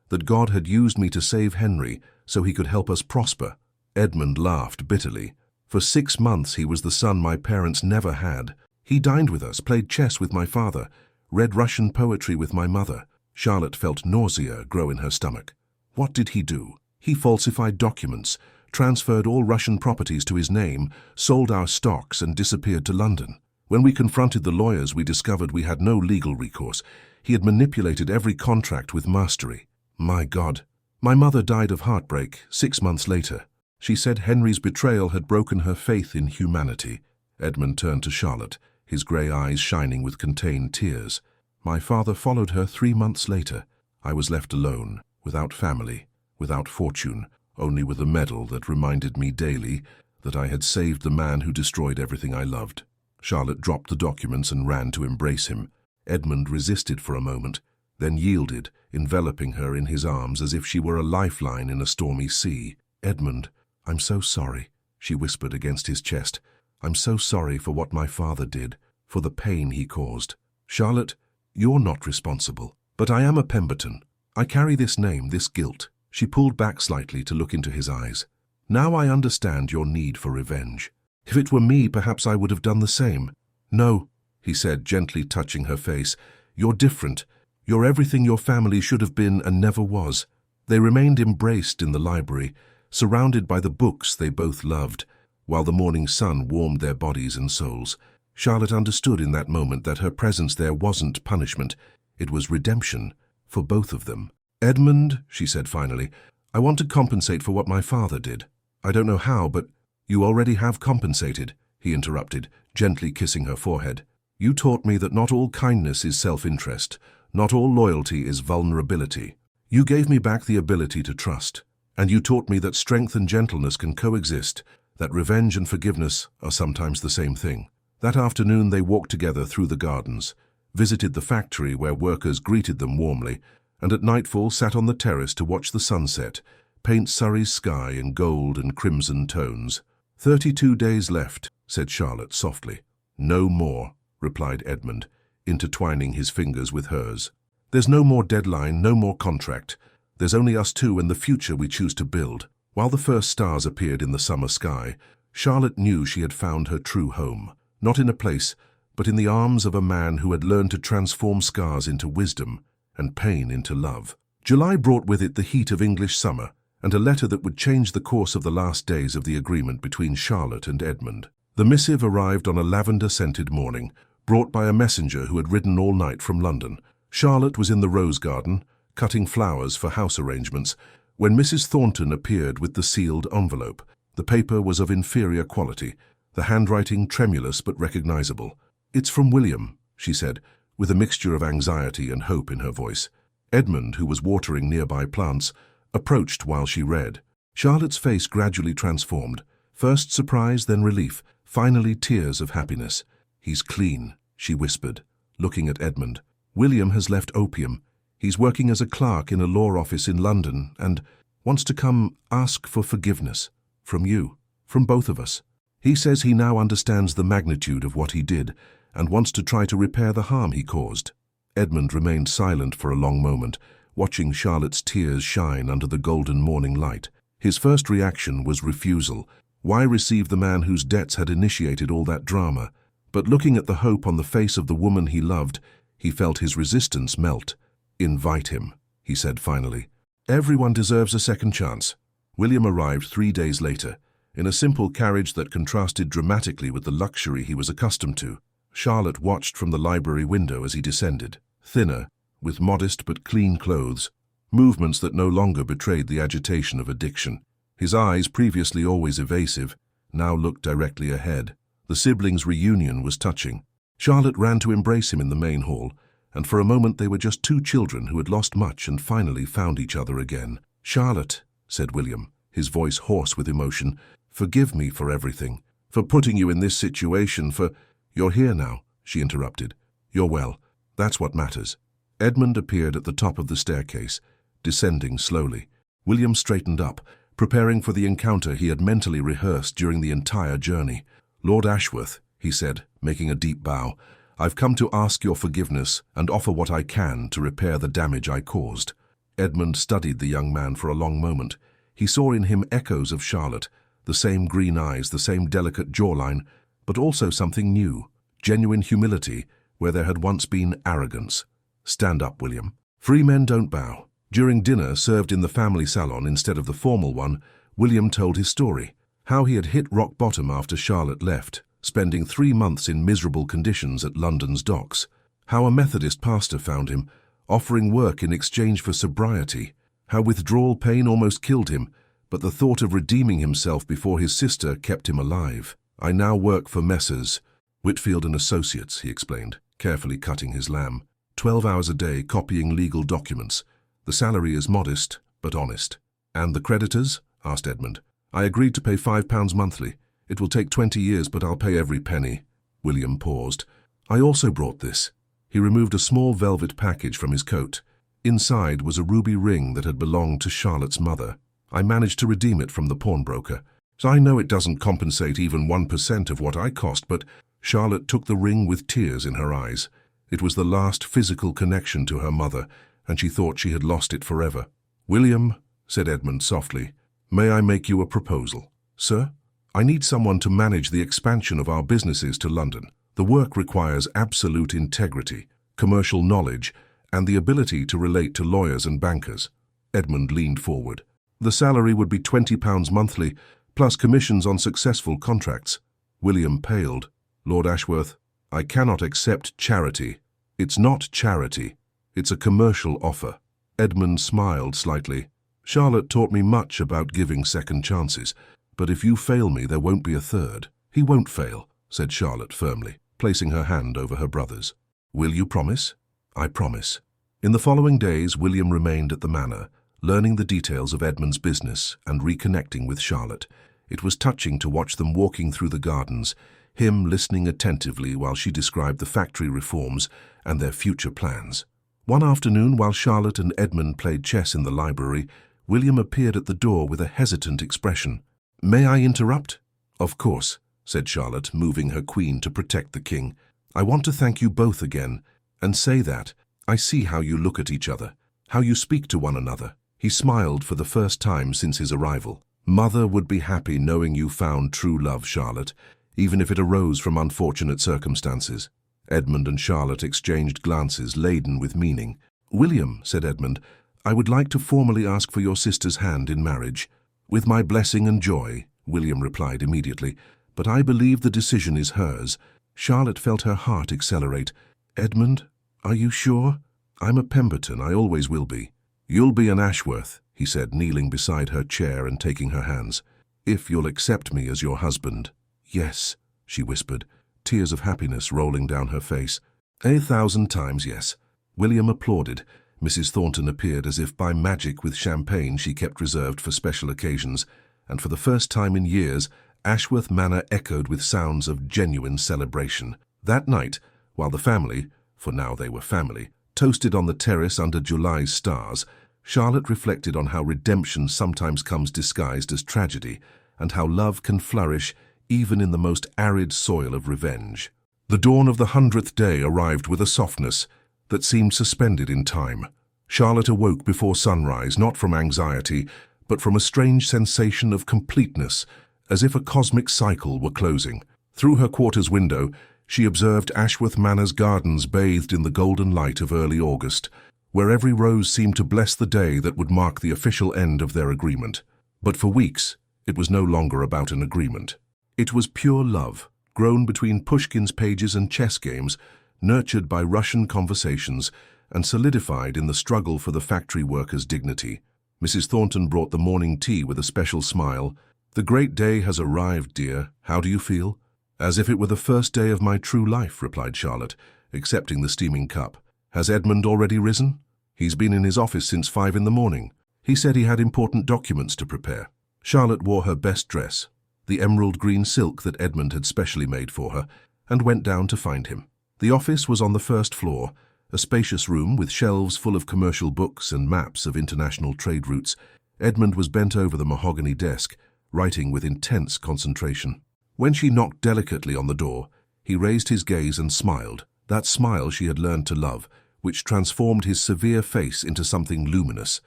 that God had used me to save Henry so he could help us prosper." Edmund laughed bitterly. "For 6 months he was the son my parents never had. He dined with us, played chess with my father, read Russian poetry with my mother. Charlotte felt nausea grow in her stomach. What did he do? He falsified documents, transferred all Russian properties to his name, sold our stocks and disappeared to London. When we confronted the lawyers, we discovered we had no legal recourse. He had manipulated every contract with mastery. My God. My mother died of heartbreak 6 months later. She said Henry's betrayal had broken her faith in humanity. Edmund turned to Charlotte, his grey eyes shining with contained tears. My father followed her 3 months later. I was left alone, without family, without fortune, only with a medal that reminded me daily that I had saved the man who destroyed everything I loved. Charlotte dropped the documents and ran to embrace him. Edmund resisted for a moment, then yielded, enveloping her in his arms as if she were a lifeline in a stormy sea. "Edmund, I'm so sorry," she whispered against his chest. "I'm so sorry for what my father did, for the pain he caused. Charlotte, you're not responsible, but I am a Pemberton. I carry this name, this guilt." She pulled back slightly to look into his eyes. "Now I understand your need for revenge. If it were me, perhaps I would have done the same." "No," he said, gently touching her face. "You're different. You're everything your family should have been and never was." They remained embraced in the library, surrounded by the books they both loved, while the morning sun warmed their bodies and souls. Charlotte understood in that moment that her presence there wasn't punishment. It was redemption, for both of them. "Edmund," she said finally, "I want to compensate for what my father did. I don't know how, but—" "You already have compensated," he interrupted, gently kissing her forehead. "You taught me that not all kindness is self-interest, not all loyalty is vulnerability. You gave me back the ability to trust, and you taught me that strength and gentleness can coexist, that revenge and forgiveness are sometimes the same thing." That afternoon they walked together through the gardens, visited the factory where workers greeted them warmly, and at nightfall sat on the terrace to watch the sunset, paint Surrey's sky in gold and crimson tones. 32 days left," said Charlotte softly. "No more," replied Edmund, intertwining his fingers with hers. "There's no more deadline, no more contract. There's only us two and the future we choose to build." While the first stars appeared in the summer sky, Charlotte knew she had found her true home, not in a place, but in the arms of a man who had learned to transform scars into wisdom and pain into love. July brought with it the heat of English summer, and a letter that would change the course of the last days of the agreement between Charlotte and Edmund. The missive arrived on a lavender-scented morning, brought by a messenger who had ridden all night from London. Charlotte was in the rose garden, cutting flowers for house arrangements, when Mrs. Thornton appeared with the sealed envelope. The paper was of inferior quality, the handwriting tremulous but recognizable. "It's from William," she said, with a mixture of anxiety and hope in her voice. Edmund, who was watering nearby plants, approached while she read. Charlotte's face gradually transformed, first surprise, then relief, finally tears of happiness. "He's clean," she whispered, looking at Edmund. "William has left opium. He's working as a clerk in a law office in London and wants to come ask for forgiveness. From you, from both of us. He says he now understands the magnitude of what he did and wants to try to repair the harm he caused." Edmund remained silent for a long moment, watching Charlotte's tears shine under the golden morning light. His first reaction was refusal. Why receive the man whose debts had initiated all that drama? But looking at the hope on the face of the woman he loved, he felt his resistance melt. "Invite him," he said finally. "Everyone deserves a second chance." William arrived 3 days later, in a simple carriage that contrasted dramatically with the luxury he was accustomed to. Charlotte watched from the library window as he descended, thinner, with modest but clean clothes, movements that no longer betrayed the agitation of addiction. His eyes, previously always evasive, now looked directly ahead. The siblings' reunion was touching. Charlotte ran to embrace him in the main hall, and for a moment they were just two children who had lost much and finally found each other again. "Charlotte," said William, his voice hoarse with emotion, "forgive me for everything, for putting you in this situation, for—" "You're here now," she interrupted. "You're well. That's what matters." Edmund appeared at the top of the staircase, descending slowly. William straightened up, preparing for the encounter he had mentally rehearsed during the entire journey. "Lord Ashworth," he said, making a deep bow, "I've come to ask your forgiveness and offer what I can to repair the damage I caused." Edmund studied the young man for a long moment. He saw in him echoes of Charlotte, the same green eyes, the same delicate jawline, but also something new, genuine humility where there had once been arrogance. "Stand up, William." Free men don't bow. During dinner served in the family salon instead of the formal one, William told his story, how he had hit rock bottom after Charlotte left, spending 3 months in miserable conditions at London's docks, how a Methodist pastor found him, offering work in exchange for sobriety, how withdrawal pain almost killed him, but the thought of redeeming himself before his sister kept him alive. I now work for Messrs. Whitfield and Associates, he explained, carefully cutting his lamb. 12 hours a day copying legal documents. The salary is modest, but honest. And the creditors? Asked Edmund. I agreed to pay £5 monthly. It will take 20 years, but I'll pay every penny. William paused. I also brought this. He removed a small velvet package from his coat. Inside was a ruby ring that had belonged to Charlotte's mother. I managed to redeem it from the pawnbroker. So I know it doesn't compensate even 1% of what I cost, but Charlotte took the ring with tears in her eyes. It was the last physical connection to her mother, and she thought she had lost it forever. William, said Edmund softly, may I make you a proposal? Sir? I need someone to manage the expansion of our businesses to London. The work requires absolute integrity, commercial knowledge, and the ability to relate to lawyers and bankers. Edmund leaned forward. The salary would be £20 monthly, plus commissions on successful contracts. William paled. Lord Ashworth, I cannot accept charity. It's not charity. It's a commercial offer. Edmund smiled slightly. Charlotte taught me much about giving second chances, but if you fail me, there won't be a third. He won't fail, said Charlotte firmly, placing her hand over her brother's. Will you promise? I promise. In the following days, William remained at the manor, learning the details of Edmund's business and reconnecting with Charlotte. It was touching to watch them walking through the gardens, him listening attentively while she described the factory reforms and their future plans. One afternoon, while Charlotte and Edmund played chess in the library, William appeared at the door with a hesitant expression. May I interrupt? Of course, said Charlotte, moving her queen to protect the king. I want to thank you both again, and say that I see how you look at each other, how you speak to one another. He smiled for the first time since his arrival. Mother would be happy knowing you found true love, Charlotte, even if it arose from unfortunate circumstances. Edmund and Charlotte exchanged glances laden with meaning. William, said Edmund, I would like to formally ask for your sister's hand in marriage. With my blessing and joy, William replied immediately, but I believe the decision is hers. Charlotte felt her heart accelerate. Edmund, are you sure? I'm a Pemberton, I always will be. You'll be an Ashworth, he said, kneeling beside her chair and taking her hands. If you'll accept me as your husband. Yes, she whispered, tears of happiness rolling down her face. 1,000 times yes. William applauded. Mrs. Thornton appeared as if by magic with champagne she kept reserved for special occasions, and for the first time in years, Ashworth Manor echoed with sounds of genuine celebration. That night, while the family, for now they were family, toasted on the terrace under July's stars, Charlotte reflected on how redemption sometimes comes disguised as tragedy, and how love can flourish even in the most arid soil of revenge. The dawn of the 100th day arrived with a softness that seemed suspended in time. Charlotte awoke before sunrise, not from anxiety, but from a strange sensation of completeness, as if a cosmic cycle were closing. Through her quarter's window, she observed Ashworth Manor's gardens bathed in the golden light of early August, where every rose seemed to bless the day that would mark the official end of their agreement. But for weeks, it was no longer about an agreement. It was pure love, grown between Pushkin's pages and chess games, nurtured by Russian conversations, and solidified in the struggle for the factory workers' dignity. Mrs. Thornton brought the morning tea with a special smile. The great day has arrived, dear. How do you feel? As if it were the first day of my true life, replied Charlotte, accepting the steaming cup. Has Edmund already risen? He's been in his office since 5 in the morning. He said he had important documents to prepare. Charlotte wore her best dress, the emerald green silk that Edmund had specially made for her, and went down to find him. The office was on the first floor, a spacious room with shelves full of commercial books and maps of international trade routes. Edmund was bent over the mahogany desk, writing with intense concentration. When she knocked delicately on the door, he raised his gaze and smiled, that smile she had learned to love, which transformed his severe face into something luminous.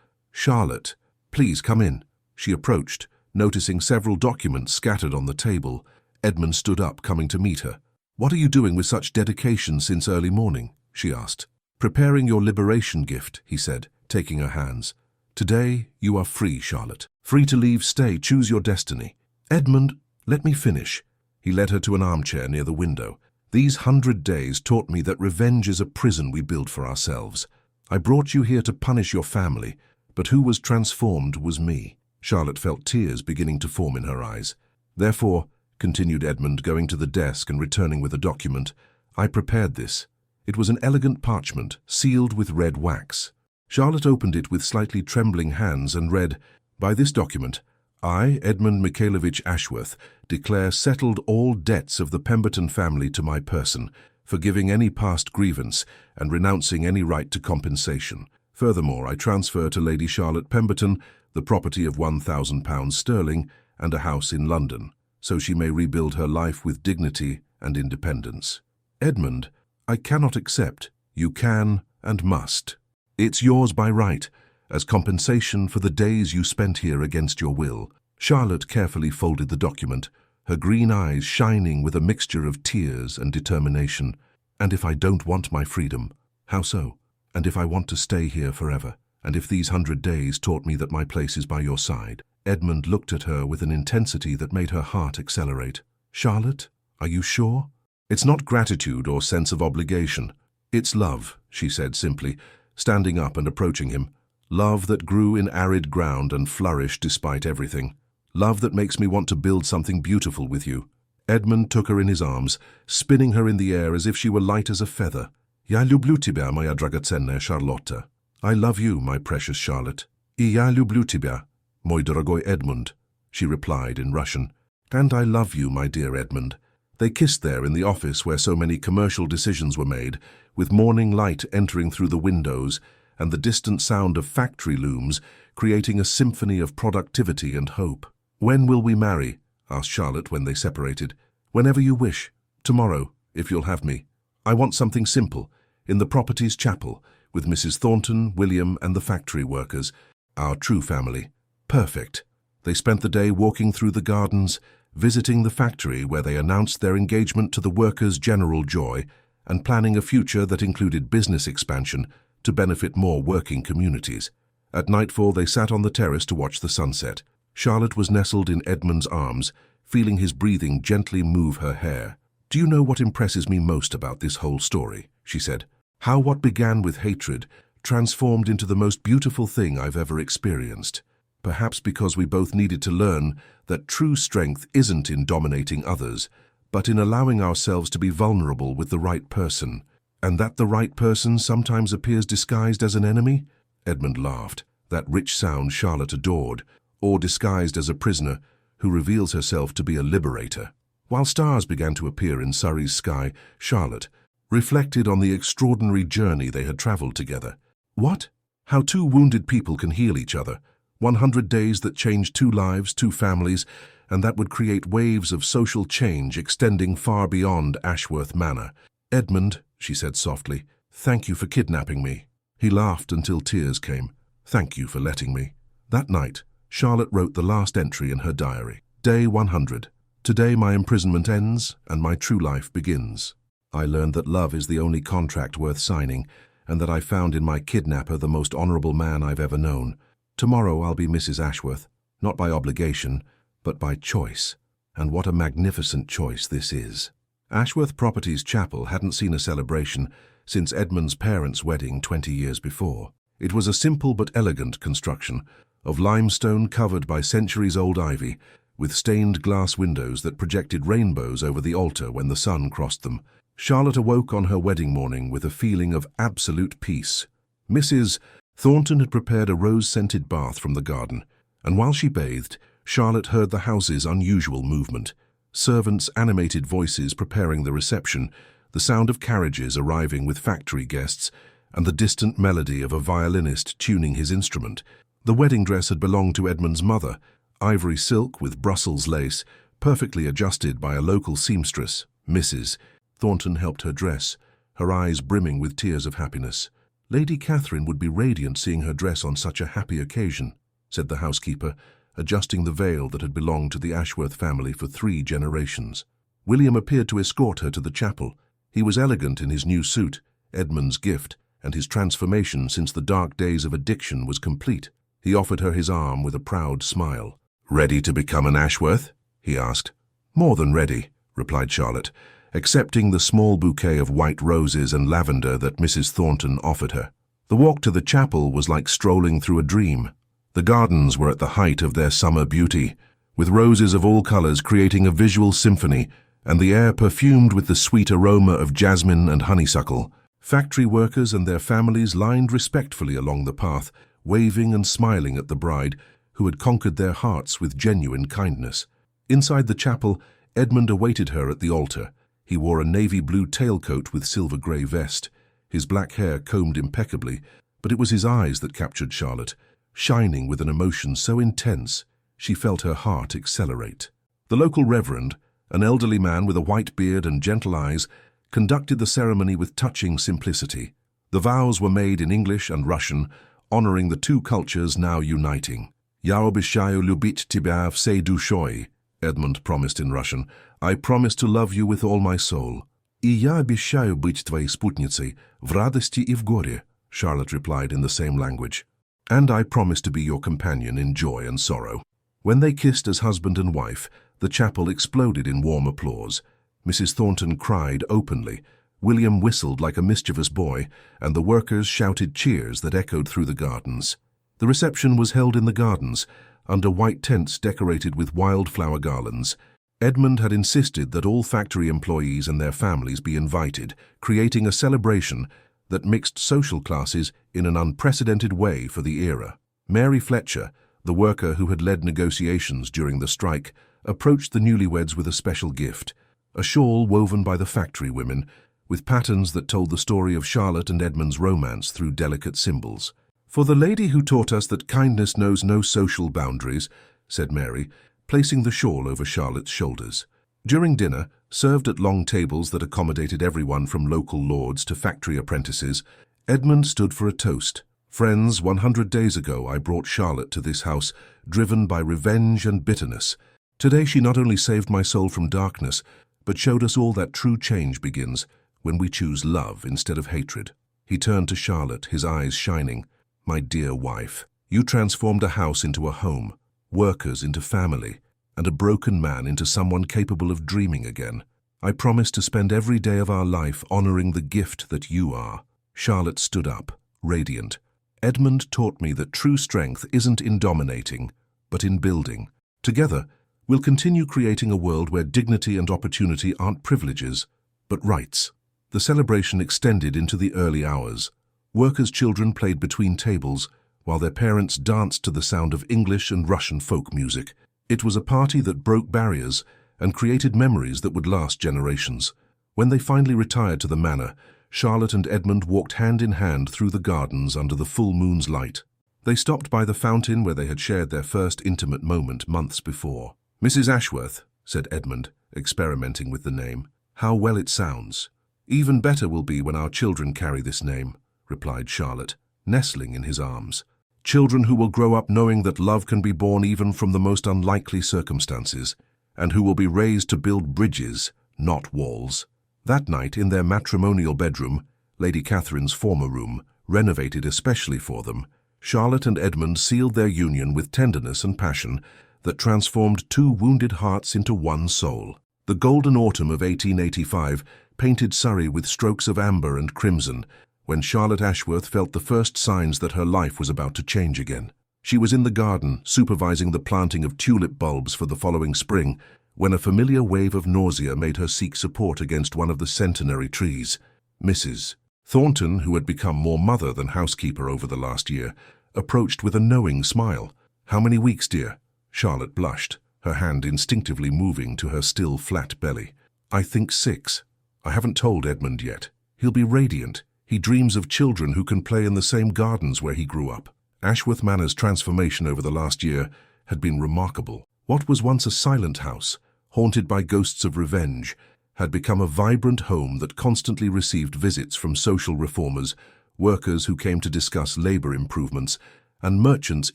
Charlotte, please come in. She approached, noticing several documents scattered on the table. Edmund stood up, coming to meet her. What are you doing with such dedication since early morning? She asked. "Preparing your liberation gift," he said, taking her hands. "Today, you are free, Charlotte. Free to leave, stay, choose your destiny." "Edmund, let me finish." He led her to an armchair near the window. "These 100 days taught me that revenge is a prison we build for ourselves. I brought you here to punish your family, but who was transformed was me." Charlotte felt tears beginning to form in her eyes. "Therefore," continued Edmund, going to the desk and returning with a document, "I prepared this. It was an elegant parchment, sealed with red wax." Charlotte opened it with slightly trembling hands and read, "By this document, I, Edmund Mikhailovich Ashworth, declare settled all debts of the Pemberton family to my person, forgiving any past grievance and renouncing any right to compensation. Furthermore, I transfer to Lady Charlotte Pemberton the property of £1,000 sterling and a house in London, so she may rebuild her life with dignity and independence." "Edmund, I cannot accept." "You can and must. It's yours by right, as compensation for the days you spent here against your will." Charlotte carefully folded the document, her green eyes shining with a mixture of tears and determination. "And if I don't want my freedom, how so? And if I want to stay here forever? And if these 100 days taught me that my place is by your side?" Edmund looked at her with an intensity that made her heart accelerate. "Charlotte, are you sure?" "It's not gratitude or sense of obligation. It's love," she said simply, standing up and approaching him. "Love that grew in arid ground and flourished despite everything. Love that makes me want to build something beautiful with you." Edmund took her in his arms, spinning her in the air as if she were light as a feather. "Я люблю тебя, моя драгоценная Шарлотта." "I love you, my precious Charlotte." «И я люблю тебя, мой дорогой Edmund," she replied in Russian. "And I love you, my dear Edmund." They kissed there in the office where so many commercial decisions were made, with morning light entering through the windows and the distant sound of factory looms creating a symphony of productivity and hope. "When will we marry?" asked Charlotte when they separated. "Whenever you wish. Tomorrow, if you'll have me. I want something simple, in the property's chapel, with Mrs. Thornton, William, and the factory workers, our true family." "Perfect." They spent the day walking through the gardens, visiting the factory where they announced their engagement to the workers' general joy, and planning a future that included business expansion to benefit more working communities. At nightfall, they sat on the terrace to watch the sunset. Charlotte was nestled in Edmund's arms, feeling his breathing gently move her hair. "Do you know what impresses me most about this whole story?" she said. "How what began with hatred transformed into the most beautiful thing I've ever experienced. Perhaps because we both needed to learn that true strength isn't in dominating others, but in allowing ourselves to be vulnerable with the right person, and that the right person sometimes appears disguised as an enemy." Edmund laughed, that rich sound Charlotte adored, or disguised as a prisoner who reveals herself to be a liberator. While stars began to appear in Surrey's sky, Charlotte reflected on the extraordinary journey they had traveled together. What? How two wounded people can heal each other. 100 days that changed two lives, two families, and that would create waves of social change extending far beyond Ashworth Manor. "Edmund," she said softly, "thank you for kidnapping me." He laughed until tears came. "Thank you for letting me." That night, Charlotte wrote the last entry in her diary. Day 100. "Today my imprisonment ends and my true life begins. I learned that love is the only contract worth signing, and that I found in my kidnapper the most honorable man I've ever known. Tomorrow I'll be Mrs. Ashworth, not by obligation, but by choice. And what a magnificent choice this is." Ashworth Properties Chapel hadn't seen a celebration since Edmund's parents' wedding 20 years before. It was a simple but elegant construction, of limestone covered by centuries-old ivy, with stained glass windows that projected rainbows over the altar when the sun crossed them. Charlotte awoke on her wedding morning with a feeling of absolute peace. Mrs. Thornton had prepared a rose-scented bath from the garden, and while she bathed, Charlotte heard the house's unusual movement. Servants' animated voices preparing the reception, the sound of carriages arriving with factory guests, and the distant melody of a violinist tuning his instrument. The wedding dress had belonged to Edmund's mother, ivory silk with Brussels lace, perfectly adjusted by a local seamstress, Mrs. Thornton helped her dress, her eyes brimming with tears of happiness. "Lady Catherine would be radiant seeing her dress on such a happy occasion," said the housekeeper, adjusting the veil that had belonged to the Ashworth family for 3 generations. William appeared to escort her to the chapel. He was elegant in his new suit, Edmund's gift, and his transformation since the dark days of addiction was complete. He offered her his arm with a proud smile. "Ready to become an Ashworth?" he asked. "More than ready," replied Charlotte, accepting the small bouquet of white roses and lavender that Mrs. Thornton offered her. The walk to the chapel was like strolling through a dream. The gardens were at the height of their summer beauty, with roses of all colors creating a visual symphony, and the air perfumed with the sweet aroma of jasmine and honeysuckle. Factory workers and their families lined respectfully along the path, waving and smiling at the bride, who had conquered their hearts with genuine kindness. Inside the chapel, Edmund awaited her at the altar. He wore a navy blue tailcoat with silver-grey vest, his black hair combed impeccably, but it was his eyes that captured Charlotte, shining with an emotion so intense she felt her heart accelerate. The local reverend, an elderly man with a white beard and gentle eyes, conducted the ceremony with touching simplicity. The vows were made in English and Russian, honoring the two cultures now uniting. "Я обещаю любить тебя всей душой," Edmund promised in Russian. "I promise to love you with all my soul." «И я обещаю быть твоей спутницей в радости и в горе», Charlotte replied in the same language. "And I promise to be your companion in joy and sorrow." When they kissed as husband and wife, the chapel exploded in warm applause. Mrs. Thornton cried openly, William whistled like a mischievous boy, and the workers shouted cheers that echoed through the gardens. The reception was held in the gardens, under white tents decorated with wildflower garlands. Edmund had insisted that all factory employees and their families be invited, creating a celebration that mixed social classes in an unprecedented way for the era. Mary Fletcher, the worker who had led negotiations during the strike, approached the newlyweds with a special gift, a shawl woven by the factory women, with patterns that told the story of Charlotte and Edmund's romance through delicate symbols. "For the lady who taught us that kindness knows no social boundaries," said Mary, placing the shawl over Charlotte's shoulders. During dinner, served at long tables that accommodated everyone from local lords to factory apprentices, Edmund stood for a toast. "Friends, 100 days ago I brought Charlotte to this house, driven by revenge and bitterness. Today she not only saved my soul from darkness, but showed us all that true change begins when we choose love instead of hatred." He turned to Charlotte, his eyes shining. "My dear wife, you transformed a house into a home, workers into family, and a broken man into someone capable of dreaming again. I promise to spend every day of our life honoring the gift that you are." Charlotte stood up, radiant. "Edmund taught me that true strength isn't in dominating, but in building. Together, we'll continue creating a world where dignity and opportunity aren't privileges, but rights." The celebration extended into the early hours. Workers' children played between tables, while their parents danced to the sound of English and Russian folk music. It was a party that broke barriers and created memories that would last generations. When they finally retired to the manor, Charlotte and Edmund walked hand in hand through the gardens under the full moon's light. They stopped by the fountain where they had shared their first intimate moment months before. "Mrs. Ashworth," said Edmund, experimenting with the name. "How well it sounds." "Even better will be when our children carry this name," replied Charlotte, nestling in his arms. "Children who will grow up knowing that love can be born even from the most unlikely circumstances, and who will be raised to build bridges, not walls." That night, in their matrimonial bedroom, Lady Catherine's former room, renovated especially for them, Charlotte and Edmund sealed their union with tenderness and passion that transformed two wounded hearts into one soul. The golden autumn of 1885 painted Surrey with strokes of amber and crimson, when Charlotte Ashworth felt the first signs that her life was about to change again. She was in the garden, supervising the planting of tulip bulbs for the following spring, when a familiar wave of nausea made her seek support against one of the centenary trees. Mrs. Thornton, who had become more mother than housekeeper over the last year, approached with a knowing smile. "How many weeks, dear?" Charlotte blushed, her hand instinctively moving to her still flat belly. "I think 6. I haven't told Edmund yet. He'll be radiant. He dreams of children who can play in the same gardens where he grew up." Ashworth Manor's transformation over the last year had been remarkable. What was once a silent house, haunted by ghosts of revenge, had become a vibrant home that constantly received visits from social reformers, workers who came to discuss labor improvements, and merchants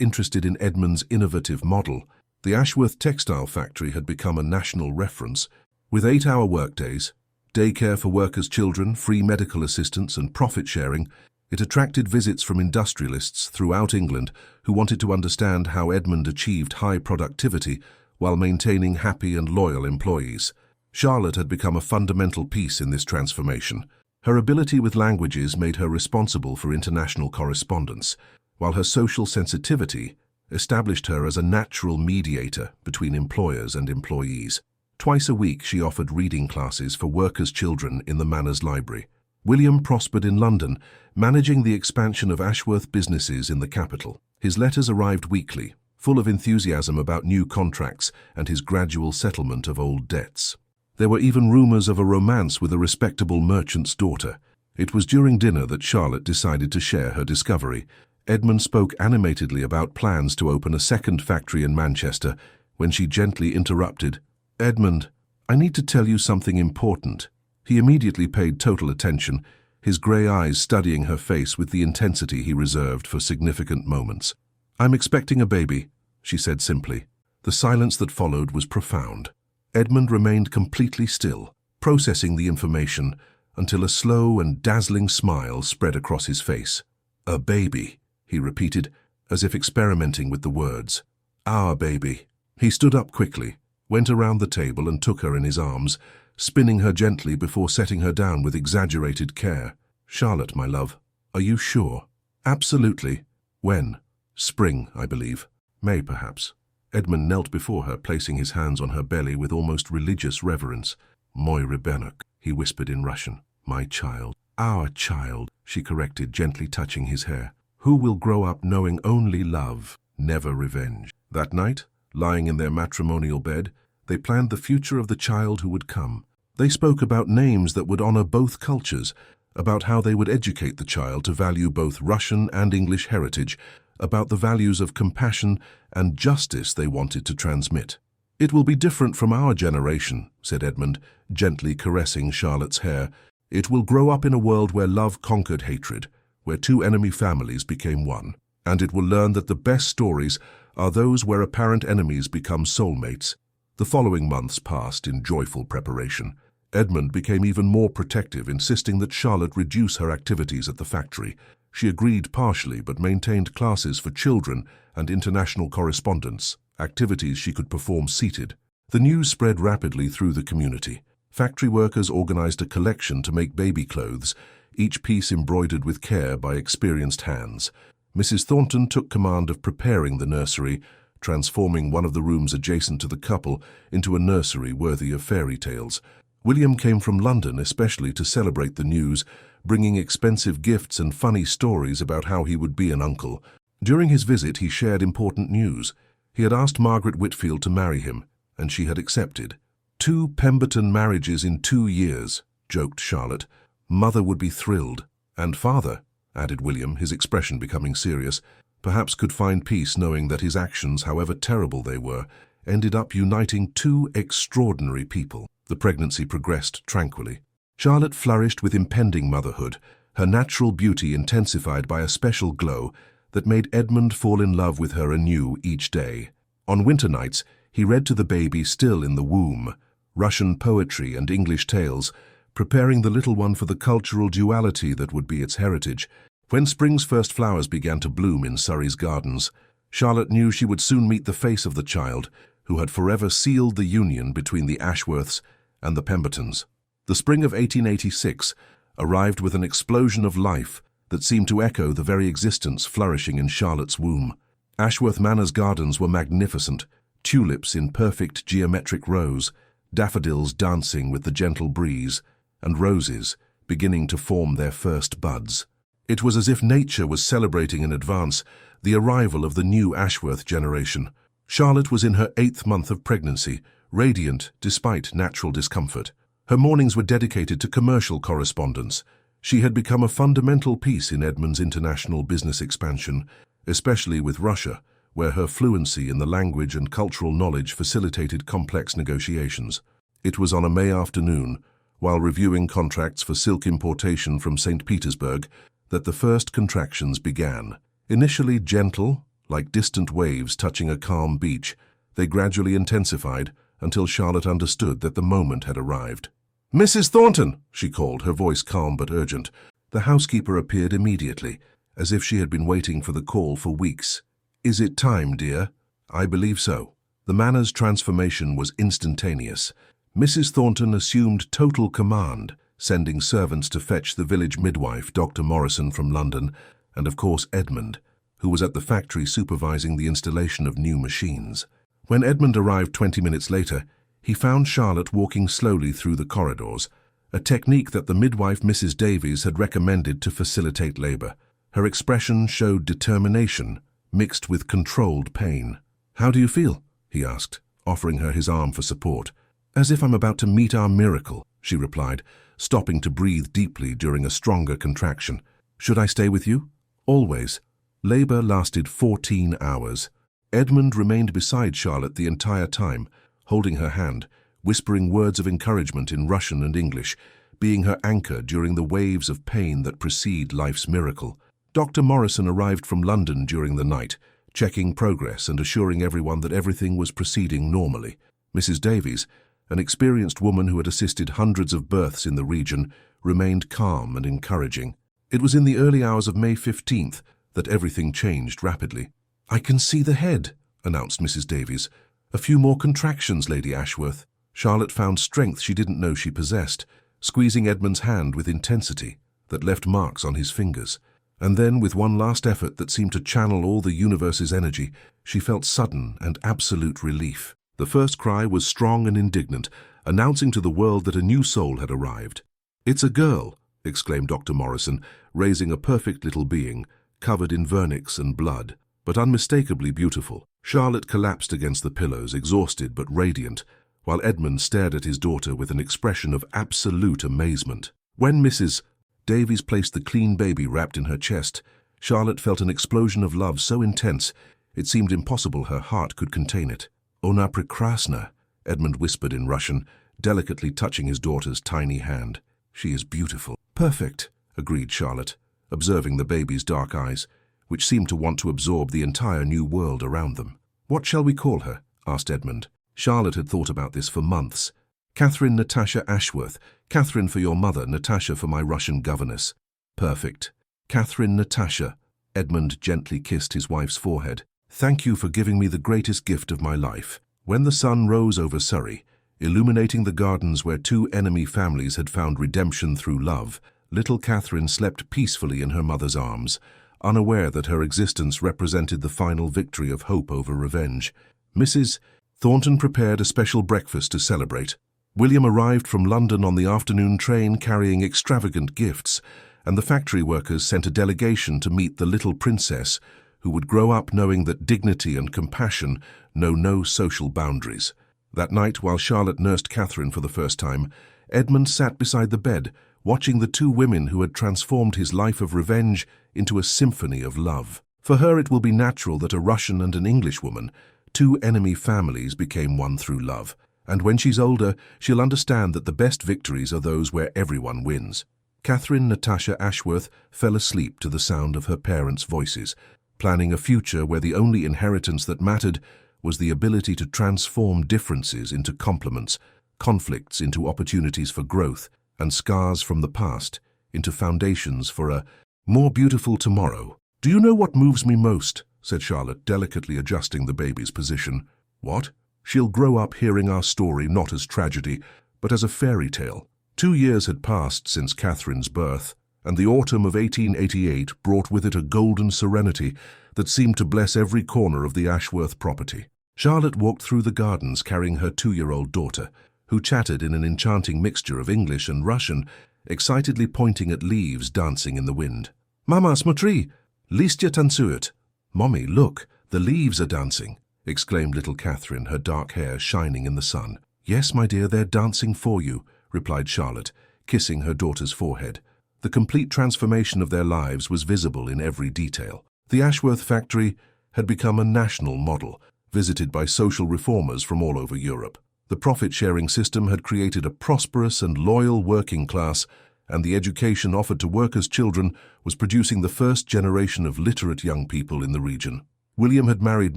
interested in Edmund's innovative model. The Ashworth Textile Factory had become a national reference. With 8-hour workdays, daycare for workers' children, free medical assistance, and profit sharing, It attracted visits from industrialists throughout England who wanted to understand how Edmund achieved high productivity while maintaining happy and loyal employees. Charlotte had become a fundamental piece in this transformation. Her ability with languages made her responsible for international correspondence, while her social sensitivity established her as a natural mediator between employers and employees. Twice a week she offered reading classes for workers' children in the Manor's library. William prospered in London, managing the expansion of Ashworth businesses in the capital. His letters arrived weekly, full of enthusiasm about new contracts and his gradual settlement of old debts. There were even rumors of a romance with a respectable merchant's daughter. It was during dinner that Charlotte decided to share her discovery. Edmund spoke animatedly about plans to open a second factory in Manchester when she gently interrupted. "Edmund, I need to tell you something important." He immediately paid total attention, his grey eyes studying her face with the intensity he reserved for significant moments. "I'm expecting a baby," she said simply. The silence that followed was profound. Edmund remained completely still, processing the information until a slow and dazzling smile spread across his face. "A baby," he repeated, as if experimenting with the words. "Our baby." He stood up quickly, went around the table and took her in his arms, spinning her gently before setting her down with exaggerated care. "Charlotte, my love, are you sure?" "Absolutely." "When?" "Spring, I believe. May, perhaps." Edmund knelt before her, placing his hands on her belly with almost religious reverence. "Mój rybenek," he whispered in Russian. "My child." "Our child," she corrected, gently touching his hair. "Who will grow up knowing only love, never revenge." That night, lying in their matrimonial bed, they planned the future of the child who would come. They spoke about names that would honor both cultures, about how they would educate the child to value both Russian and English heritage, about the values of compassion and justice they wanted to transmit. "It will be different from our generation," said Edmund, gently caressing Charlotte's hair. "It will grow up in a world where love conquered hatred, where two enemy families became one. And it will learn that the best stories are those where apparent enemies become soulmates." The following months passed in joyful preparation. Edmund became even more protective, insisting that Charlotte reduce her activities at the factory. She agreed partially but maintained classes for children and international correspondence, activities she could perform seated. The news spread rapidly through the community. Factory workers organized a collection to make baby clothes, each piece embroidered with care by experienced hands. Mrs. Thornton took command of preparing the nursery, transforming one of the rooms adjacent to the couple into a nursery worthy of fairy tales. William came from London especially to celebrate the news, bringing expensive gifts and funny stories about how he would be an uncle. During his visit, he shared important news. He had asked Margaret Whitfield to marry him, and she had accepted. 2 Pemberton marriages in 2 years, joked Charlotte. Mother would be thrilled. And father, added William, his expression becoming serious, perhaps could find peace knowing that his actions, however terrible they were, ended up uniting 2 extraordinary people. The pregnancy progressed tranquilly. Charlotte flourished with impending motherhood, her natural beauty intensified by a special glow that made Edmund fall in love with her anew each day. On winter nights, he read to the baby still in the womb, Russian poetry and English tales, preparing the little one for the cultural duality that would be its heritage. When spring's first flowers began to bloom in Surrey's gardens, Charlotte knew she would soon meet the face of the child who had forever sealed the union between the Ashworths and the Pembertons. The spring of 1886 arrived with an explosion of life that seemed to echo the very existence flourishing in Charlotte's womb. Ashworth Manor's gardens were magnificent, tulips in perfect geometric rows, daffodils dancing with the gentle breeze, and roses beginning to form their first buds. It was as if nature was celebrating in advance the arrival of the new Ashworth generation. Charlotte was in her 8th month of pregnancy, radiant despite natural discomfort. Her mornings were dedicated to commercial correspondence. She had become a fundamental piece in Edmund's international business expansion, especially with Russia, where her fluency in the language and cultural knowledge facilitated complex negotiations. It was on a May afternoon, while reviewing contracts for silk importation from St. Petersburg, that the first contractions began. Initially gentle, like distant waves touching a calm beach, they gradually intensified until Charlotte understood that the moment had arrived. "Mrs. Thornton," she called, her voice calm but urgent. The housekeeper appeared immediately, as if she had been waiting for the call for weeks. "Is it time, dear?" "I believe so." The manner's transformation was instantaneous. Mrs. Thornton assumed total command, sending servants to fetch the village midwife, Dr. Morrison, from London, and of course Edmund, who was at the factory supervising the installation of new machines. When Edmund arrived 20 minutes later, he found Charlotte walking slowly through the corridors, a technique that the midwife Mrs. Davies had recommended to facilitate labor. Her expression showed determination, mixed with controlled pain. "How do you feel?" he asked, offering her his arm for support. "As if I'm about to meet our miracle," she replied, stopping to breathe deeply during a stronger contraction. "Should I stay with you?" "Always." Labor lasted 14 hours. Edmund remained beside Charlotte the entire time, holding her hand, whispering words of encouragement in Russian and English, being her anchor during the waves of pain that precede life's miracle. Dr. Morrison arrived from London during the night, checking progress and assuring everyone that everything was proceeding normally. Mrs. Davies, an experienced woman who had assisted hundreds of births in the region, remained calm and encouraging. It was in the early hours of May 15th that everything changed rapidly. "I can see the head," announced Mrs. Davies. "A few more contractions, Lady Ashworth." Charlotte found strength she didn't know she possessed, squeezing Edmund's hand with intensity that left marks on his fingers. And then, with one last effort that seemed to channel all the universe's energy, she felt sudden and absolute relief. The first cry was strong and indignant, announcing to the world that a new soul had arrived. "It's a girl," exclaimed Dr. Morrison, raising a perfect little being, covered in vernix and blood, but unmistakably beautiful. Charlotte collapsed against the pillows, exhausted but radiant, while Edmund stared at his daughter with an expression of absolute amazement. When Mrs. Davies placed the clean baby wrapped in her chest, Charlotte felt an explosion of love so intense it seemed impossible her heart could contain it. "Ona prekrasna," Edmund whispered in Russian, delicately touching his daughter's tiny hand. "She is beautiful." "Perfect," agreed Charlotte, observing the baby's dark eyes, which seemed to want to absorb the entire new world around them. "What shall we call her?" asked Edmund. Charlotte had thought about this for months. "Catherine Natasha Ashworth. Catherine for your mother, Natasha for my Russian governess." "Perfect. Catherine Natasha." Edmund gently kissed his wife's forehead. "Thank you for giving me the greatest gift of my life." When the sun rose over Surrey, illuminating the gardens where two enemy families had found redemption through love, little Catherine slept peacefully in her mother's arms, unaware that her existence represented the final victory of hope over revenge. Mrs. Thornton prepared a special breakfast to celebrate. William arrived from London on the afternoon train carrying extravagant gifts, and the factory workers sent a delegation to meet the little princess, who would grow up knowing that dignity and compassion know no social boundaries. That night, while Charlotte nursed Catherine for the first time, Edmund sat beside the bed, watching the two women who had transformed his life of revenge into a symphony of love. For her, it will be natural that a Russian and an Englishwoman, two enemy families, became one through love. And when she's older, she'll understand that the best victories are those where everyone wins. Catherine Natasha Ashworth fell asleep to the sound of her parents' voices, planning a future where the only inheritance that mattered was the ability to transform differences into complements, conflicts into opportunities for growth, and scars from the past into foundations for a more beautiful tomorrow. "Do you know what moves me most?" said Charlotte, delicately adjusting the baby's position. "What?" "She'll grow up hearing our story not as tragedy, but as a fairy tale." 2 years had passed since Catherine's birth, and the autumn of 1888 brought with it a golden serenity that seemed to bless every corner of the Ashworth property. Charlotte walked through the gardens carrying her 2-year-old daughter, who chatted in an enchanting mixture of English and Russian, excitedly pointing at leaves dancing in the wind. "Mama, смотри! Listья танцуют!" "Mommy, look, the leaves are dancing!" exclaimed little Catherine, her dark hair shining in the sun. "Yes, my dear, they're dancing for you," replied Charlotte, kissing her daughter's forehead. The complete transformation of their lives was visible in every detail. The Ashworth factory had become a national model, visited by social reformers from all over Europe. The profit-sharing system had created a prosperous and loyal working class, and the education offered to workers' children was producing the first generation of literate young people in the region. William had married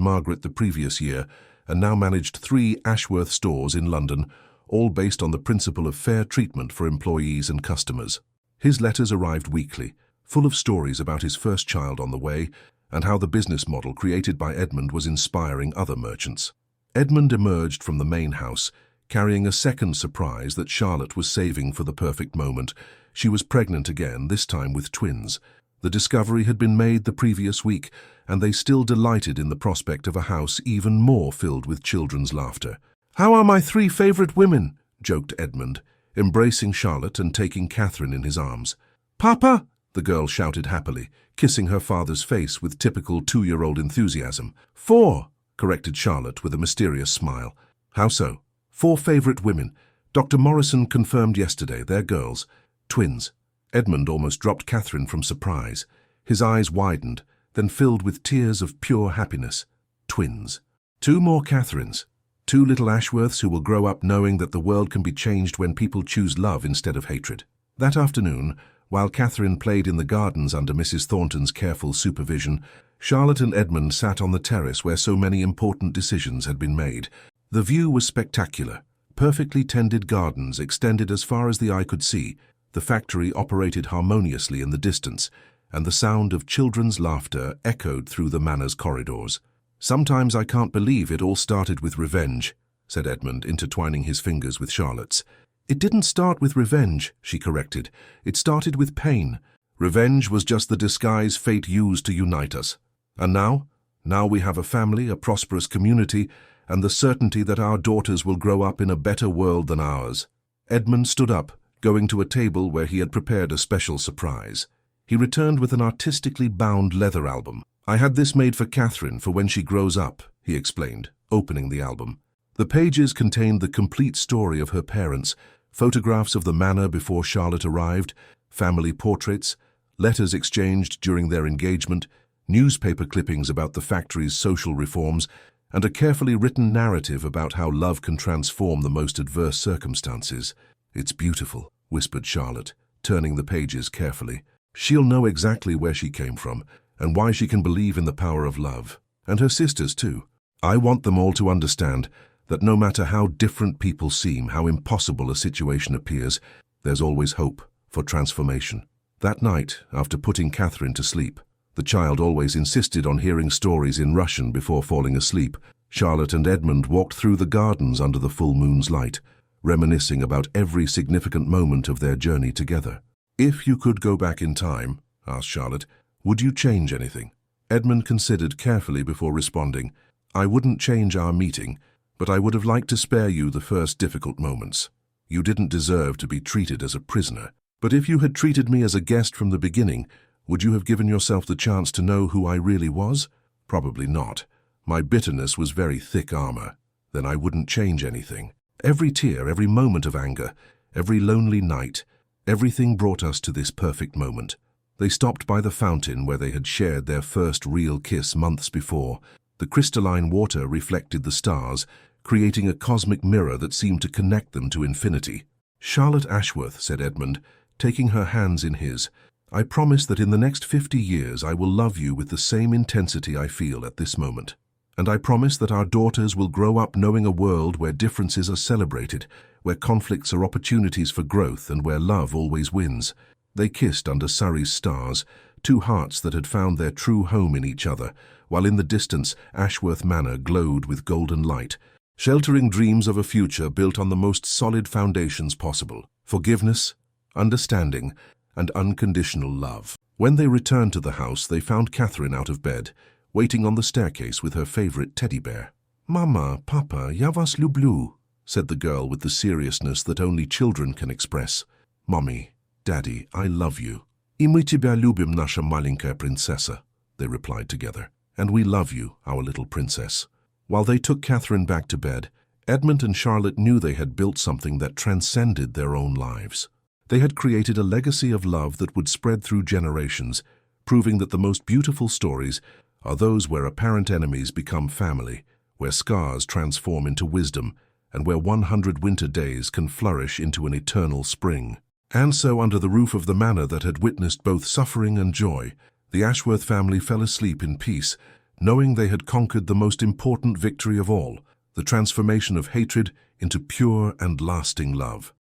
Margaret the previous year and now managed 3 Ashworth stores in London, all based on the principle of fair treatment for employees and customers. His letters arrived weekly, full of stories about his first child on the way and how the business model created by Edmund was inspiring other merchants. Edmund emerged from the main house, carrying a second surprise that Charlotte was saving for the perfect moment. She was pregnant again, this time with twins. The discovery had been made the previous week, and they still delighted in the prospect of a house even more filled with children's laughter. "How are my 3 favorite women?" joked Edmund, embracing Charlotte and taking Catherine in his arms. "Papa!" the girl shouted happily, kissing her father's face with typical 2-year-old enthusiasm. "4," corrected Charlotte with a mysterious smile. "How so?" "4 favorite women. Dr. Morrison confirmed yesterday. They're girls. Twins." Edmund almost dropped Catherine from surprise. His eyes widened, then filled with tears of pure happiness. Twins. 2 more Catherines. 2 little Ashworths who will grow up knowing that the world can be changed when people choose love instead of hatred. That afternoon, while Catherine played in the gardens under Mrs. Thornton's careful supervision, Charlotte and Edmund sat on the terrace where so many important decisions had been made. The view was spectacular. Perfectly tended gardens extended as far as the eye could see. The factory operated harmoniously in the distance, and the sound of children's laughter echoed through the manor's corridors. "Sometimes I can't believe it all started with revenge," said Edmund, intertwining his fingers with Charlotte's. "It didn't start with revenge," she corrected. "It started with pain. Revenge was just the disguise fate used to unite us. And now? Now we have a family, a prosperous community, and the certainty that our daughters will grow up in a better world than ours." Edmund stood up, going to a table where he had prepared a special surprise. He returned with an artistically bound leather album. "I had this made for Catherine for when she grows up," he explained, opening the album. The pages contained the complete story of her parents, photographs of the manor before Charlotte arrived, family portraits, letters exchanged during their engagement, newspaper clippings about the factory's social reforms, and a carefully written narrative about how love can transform the most adverse circumstances. "It's beautiful," whispered Charlotte, turning the pages carefully. "She'll know exactly where she came from and why she can believe in the power of love. And her sisters, too. I want them all to understand that no matter how different people seem, how impossible a situation appears, there's always hope for transformation." That night, after putting Catherine to sleep, the child always insisted on hearing stories in Russian before falling asleep. Charlotte and Edmund walked through the gardens under the full moon's light, reminiscing about every significant moment of their journey together. "If you could go back in time," asked Charlotte, "would you change anything?" Edmund considered carefully before responding. "I wouldn't change our meeting, but I would have liked to spare you the first difficult moments. You didn't deserve to be treated as a prisoner. But if you had treated me as a guest from the beginning, would you have given yourself the chance to know who I really was? Probably not. My bitterness was very thick armor. Then I wouldn't change anything. Every tear, every moment of anger, every lonely night, everything brought us to this perfect moment." They stopped by the fountain where they had shared their first real kiss months before. The crystalline water reflected the stars, creating a cosmic mirror that seemed to connect them to infinity. "Charlotte Ashworth," said Edmund, taking her hands in his, "I promise that in the next 50 years I will love you with the same intensity I feel at this moment. And I promise that our daughters will grow up knowing a world where differences are celebrated, where conflicts are opportunities for growth, and where love always wins." They kissed under Surrey's stars, 2 hearts that had found their true home in each other, while in the distance Ashworth Manor glowed with golden light, sheltering dreams of a future built on the most solid foundations possible: forgiveness, understanding, and unconditional love. When they returned to the house, they found Catherine out of bed, waiting on the staircase with her favorite teddy bear. "Mama, Papa, ya vas lublю," said the girl with the seriousness that only children can express. "Mommy, Daddy, I love you." "И мы тебя любим, наша маленькая принцесса," they replied together. "And we love you, our little princess." While they took Catherine back to bed, Edmund and Charlotte knew they had built something that transcended their own lives. They had created a legacy of love that would spread through generations, proving that the most beautiful stories are those where apparent enemies become family, where scars transform into wisdom, and where 100 winter days can flourish into an eternal spring. And so, under the roof of the manor that had witnessed both suffering and joy, the Ashworth family fell asleep in peace, knowing they had conquered the most important victory of all, the transformation of hatred into pure and lasting love.